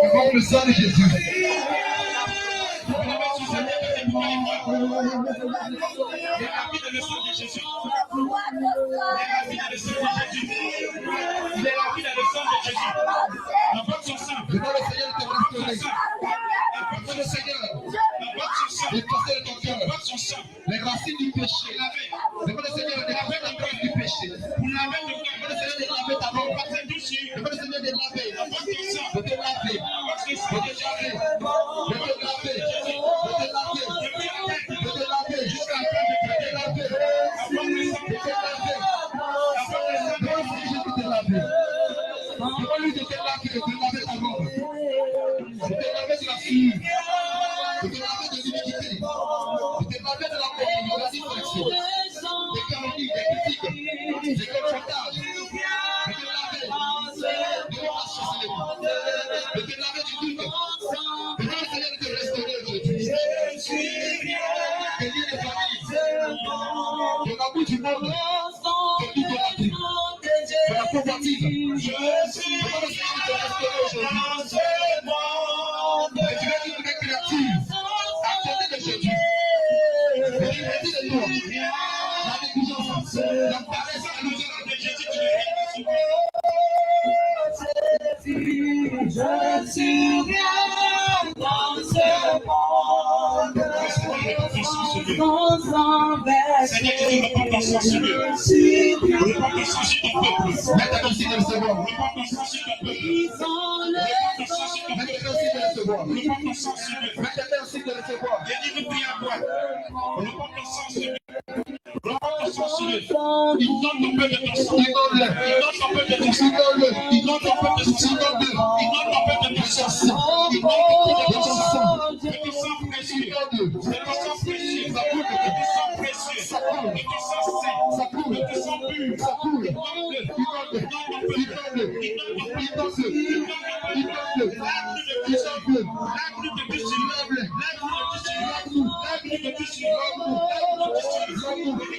Invoque le sang de Jésus. Je demande au Seigneur de te restaurer. Demande au Seigneur de passer de ton cœur les racines du péché. Demande au Seigneur de laver la cœur du péché. Demande au Seigneur de laver ta robe. Demande au Seigneur de laver. De te laver. De te laver. De te laver. De te laver. De te laver. Jusqu'à la fin de te laver. De te laver. Demande au Seigneur de te laver. Demande-lui de te laver, de te laver ta robe. De te laver de la sueur. De te laver de l'iniquité. De te laver de la communion, de la disconnexion. Des calomnies, des critiques, des confrontages. De te laver de l'irrationalisme. De te laver du doute. Demande au Seigneur de te restaurer aujourd'hui. Des liens de famille. De l'amour du monde. De l'idolâtrie. De la convoitise. Demande au Seigneur de te restaurer aujourd'hui. Et tu es une nouvelle créature. À côté de Jésus. Et il me dit de toi. La négligence. La paresse. La lourdeur de Jésus. Tu es Je suis bien dans ce monde, sans envers. Seigneur Jésus, repentance, Seigneur. Repentance, s'il te plaît. Maintenant, s'il te recevoir. Repentance, s'il te plaît. Ils ont le Maintenant, s'il te recevoir. Repentance, Seigneur. Maintenant, s'il te recevoir. Il dit, nous prions à toi. Repentance, Seigneur. Repentance, Seigneur. Il donne ton peuple de ton sang. Il donne ton peuple de ton sang. Il donne ton peuple de ton sang. Il donne ton peuple de ton sang. Il donne ton peuple de ton sang. De ton sang précieux. De ton sang précieux. De ton sang précieux. De ton sang saint. De ton sang pur. Ça coule. Il donne ton peuple. Il donne ton peuple. Il donne ton peuple. Il donne ton peuple. Lave-nous de péché. Lave-nous de péché. Lave-nous de péché. Lave-nous de péché.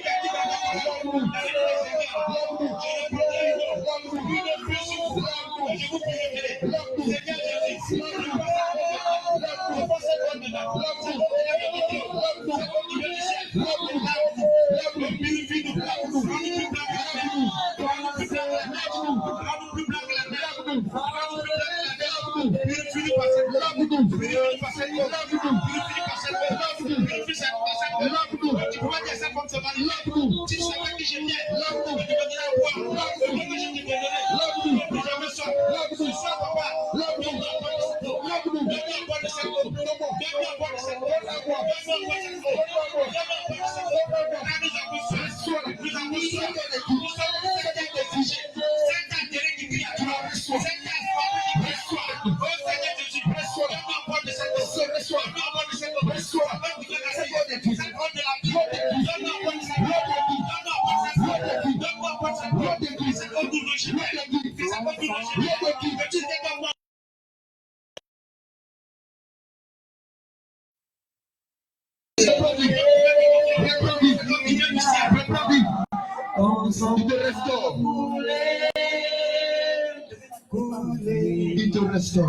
Il te restaure. Il te restaure.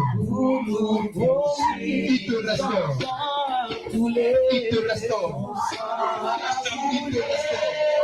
Il te restaure. Il te restaure. Il te restaure. Il te restaure. Il te restaure.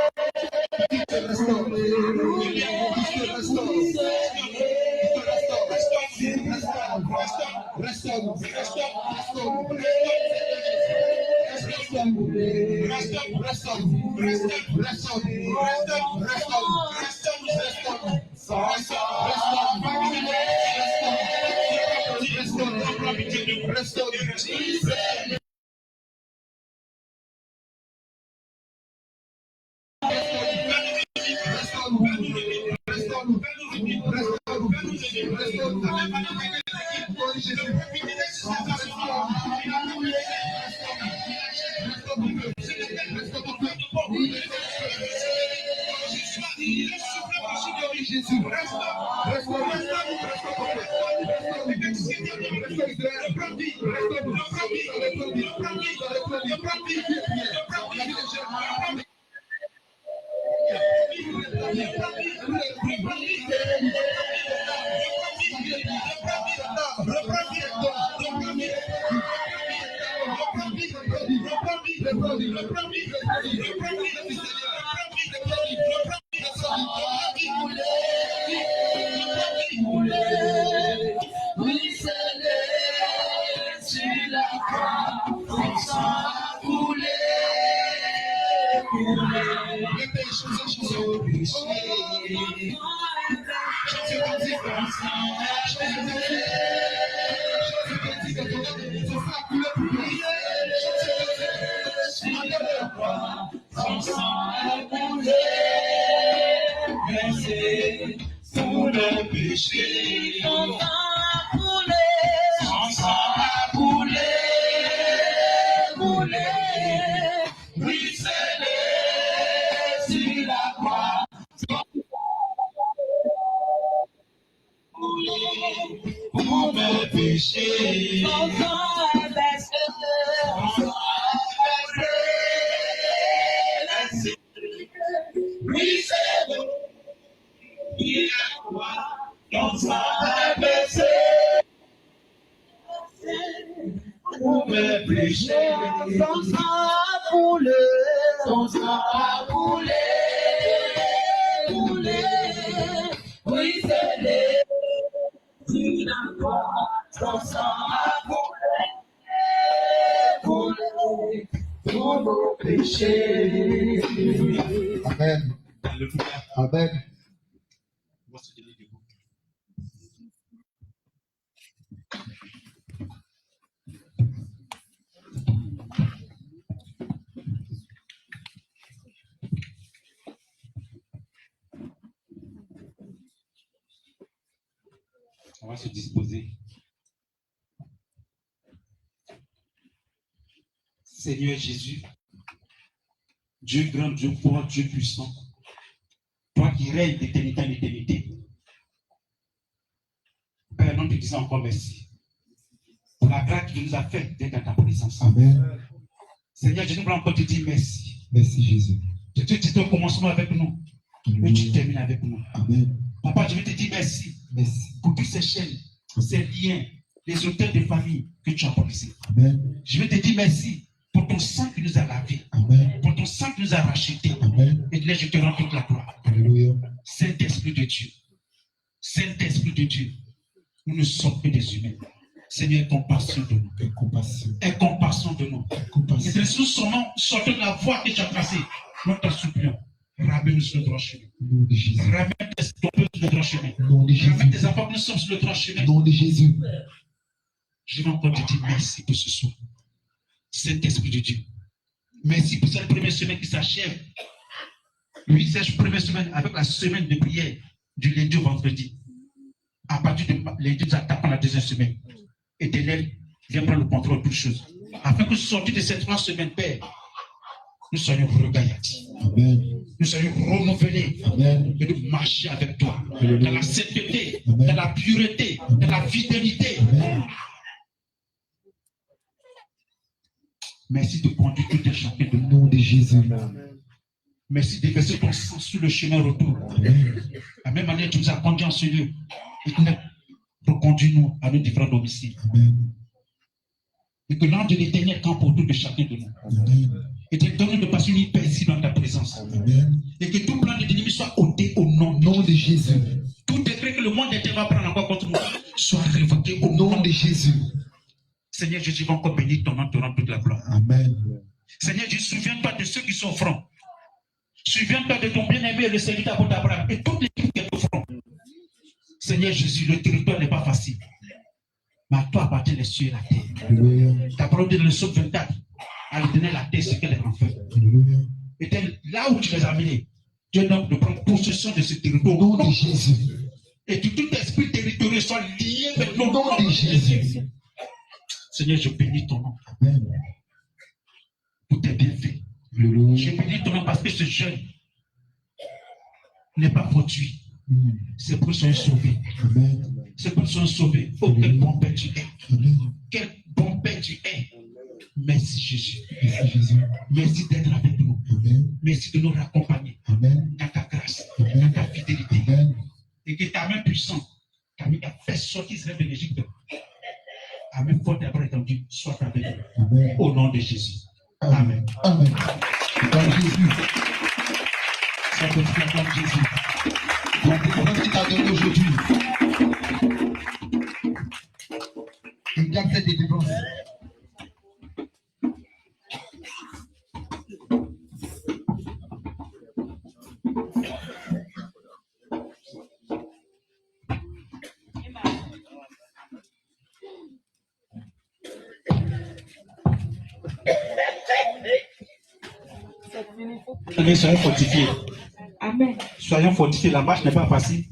plus d'importance, ton sang a coulé pour nos péchés. Amen. Amen. On va se donner des mots. On va se disposer. Seigneur Jésus, Dieu grand, Dieu fort, Dieu puissant, toi qui règnes d'éternité en éternité, Père, nous te disons encore merci pour la grâce que tu nous as faite d'être dans ta présence. Amen. Seigneur Jésus, nous voulons encore te dire merci. Merci Jésus. Je te dis au commencement avec nous et tu termines avec nous. Amen. Papa, je veux te dire merci. Merci. Pour tous ces chaînes, ces liens, les auteurs de famille que tu as brisés. Amen. Je veux te dire merci pour ton sang qui nous a lavé, Amen. pour ton sang qui nous a rachetés. Amen. Et là, je te rends toute la gloire. Alléluia. Saint-Esprit de Dieu, Saint-Esprit de Dieu, nous ne sommes que des humains. Seigneur, aie compassion de nous. Aie compassion. Aie compassion de nous. Aie compassion. Et de sous son nom, sortons de la voie que tu as tracée. Nous t'en supplions. Ramène-nous sur le droit chemin. Nom de Jésus. Ramène tes tombeurs sur le droit chemin. Nom de Jésus. Ramène tes enfants que nous sommes sur le droit chemin. Nom de Jésus. Je vais encore te dire merci pour ce soir. Saint-Esprit de Dieu. Merci pour cette première semaine qui s'achève. Oui, cette première semaine avec la semaine de prière du lundi au vendredi. À partir de lundi, nous attaquons la deuxième semaine. Éternel, viens prendre le contrôle de toutes choses. Afin que sortir de cette 3 semaines, Père, nous soyons regaillardis. Amen. Nous soyons renouvelés. Amen. Et de marcher avec toi. Amen. Dans la sainteté, Amen. dans la pureté, dans la fidélité. Amen. Merci de conduire tout et chacun de nous. Nom de Jésus. Merci de verser ton sang sur le chemin retour. Amen. La même manière que tu nous as conduits en ce lieu. Et que reconduis-nous à nos différents domiciles. Amen. Et que l'ange de l'éternel campe autour de chacun de nous. Amen. Et te donne de passer une paisible dans ta présence. Amen. Et que tout plan de l'ennemi soit ôté au nom Nom de Jésus. Tout décret que le monde entier va prendre encore contre nous soit révoqué au nom Nom de Jésus. Seigneur Jésus, va encore bénir ton nom, te rendre toute la gloire. Amen. Seigneur Jésus, souviens-toi de ceux qui sont francs. Souviens-toi de ton bien-aimé, le serviteur pour Abraham, et toute l'équipe qui est au front. Seigneur Jésus, le territoire n'est pas facile. Mais à toi appartient les cieux et la terre. Alléluia. Ta parole dit dans le psaume 24, à lui donner la terre ce qu'elle est en fait. Alléluia. Et là où tu les as amenés, Dieu donc de prendre possession de ce territoire. Au nom de Jésus. Et que tout esprit territorial soit lié avec le Au nom de Jésus. Seigneur, je bénis ton nom. Amen. Tout est bien fait. Alléluia. Je bénis ton nom parce que ce jeune n'est pas fortuit. C'est pour qu'ils soient sauvés. Amen. C'est pour qu'ils soient sauvés. Oh, quel bon Père tu es. Amen. Quel bon Père tu es. Merci Jésus. Merci Jésus. Merci d'être avec nous. Amen. Merci de nous raccompagner Amen. dans ta grâce, Amen. dans ta fidélité. Amen. Et que ta main puissante, ta main qui a fait sortir Israël de l'Égypte, ta main forte d'avoir étendue, soit avec nous. Amen. Au nom de Jésus. Amen. Amen. Dans Jésus. Ça peut faire comme Jésus. La délivrance qu'il t'a donnée aujourd'hui. Il garde cette délivrance. Soyons fortifiés. Amen. Soyons fortifiés. La marche n'est pas facile.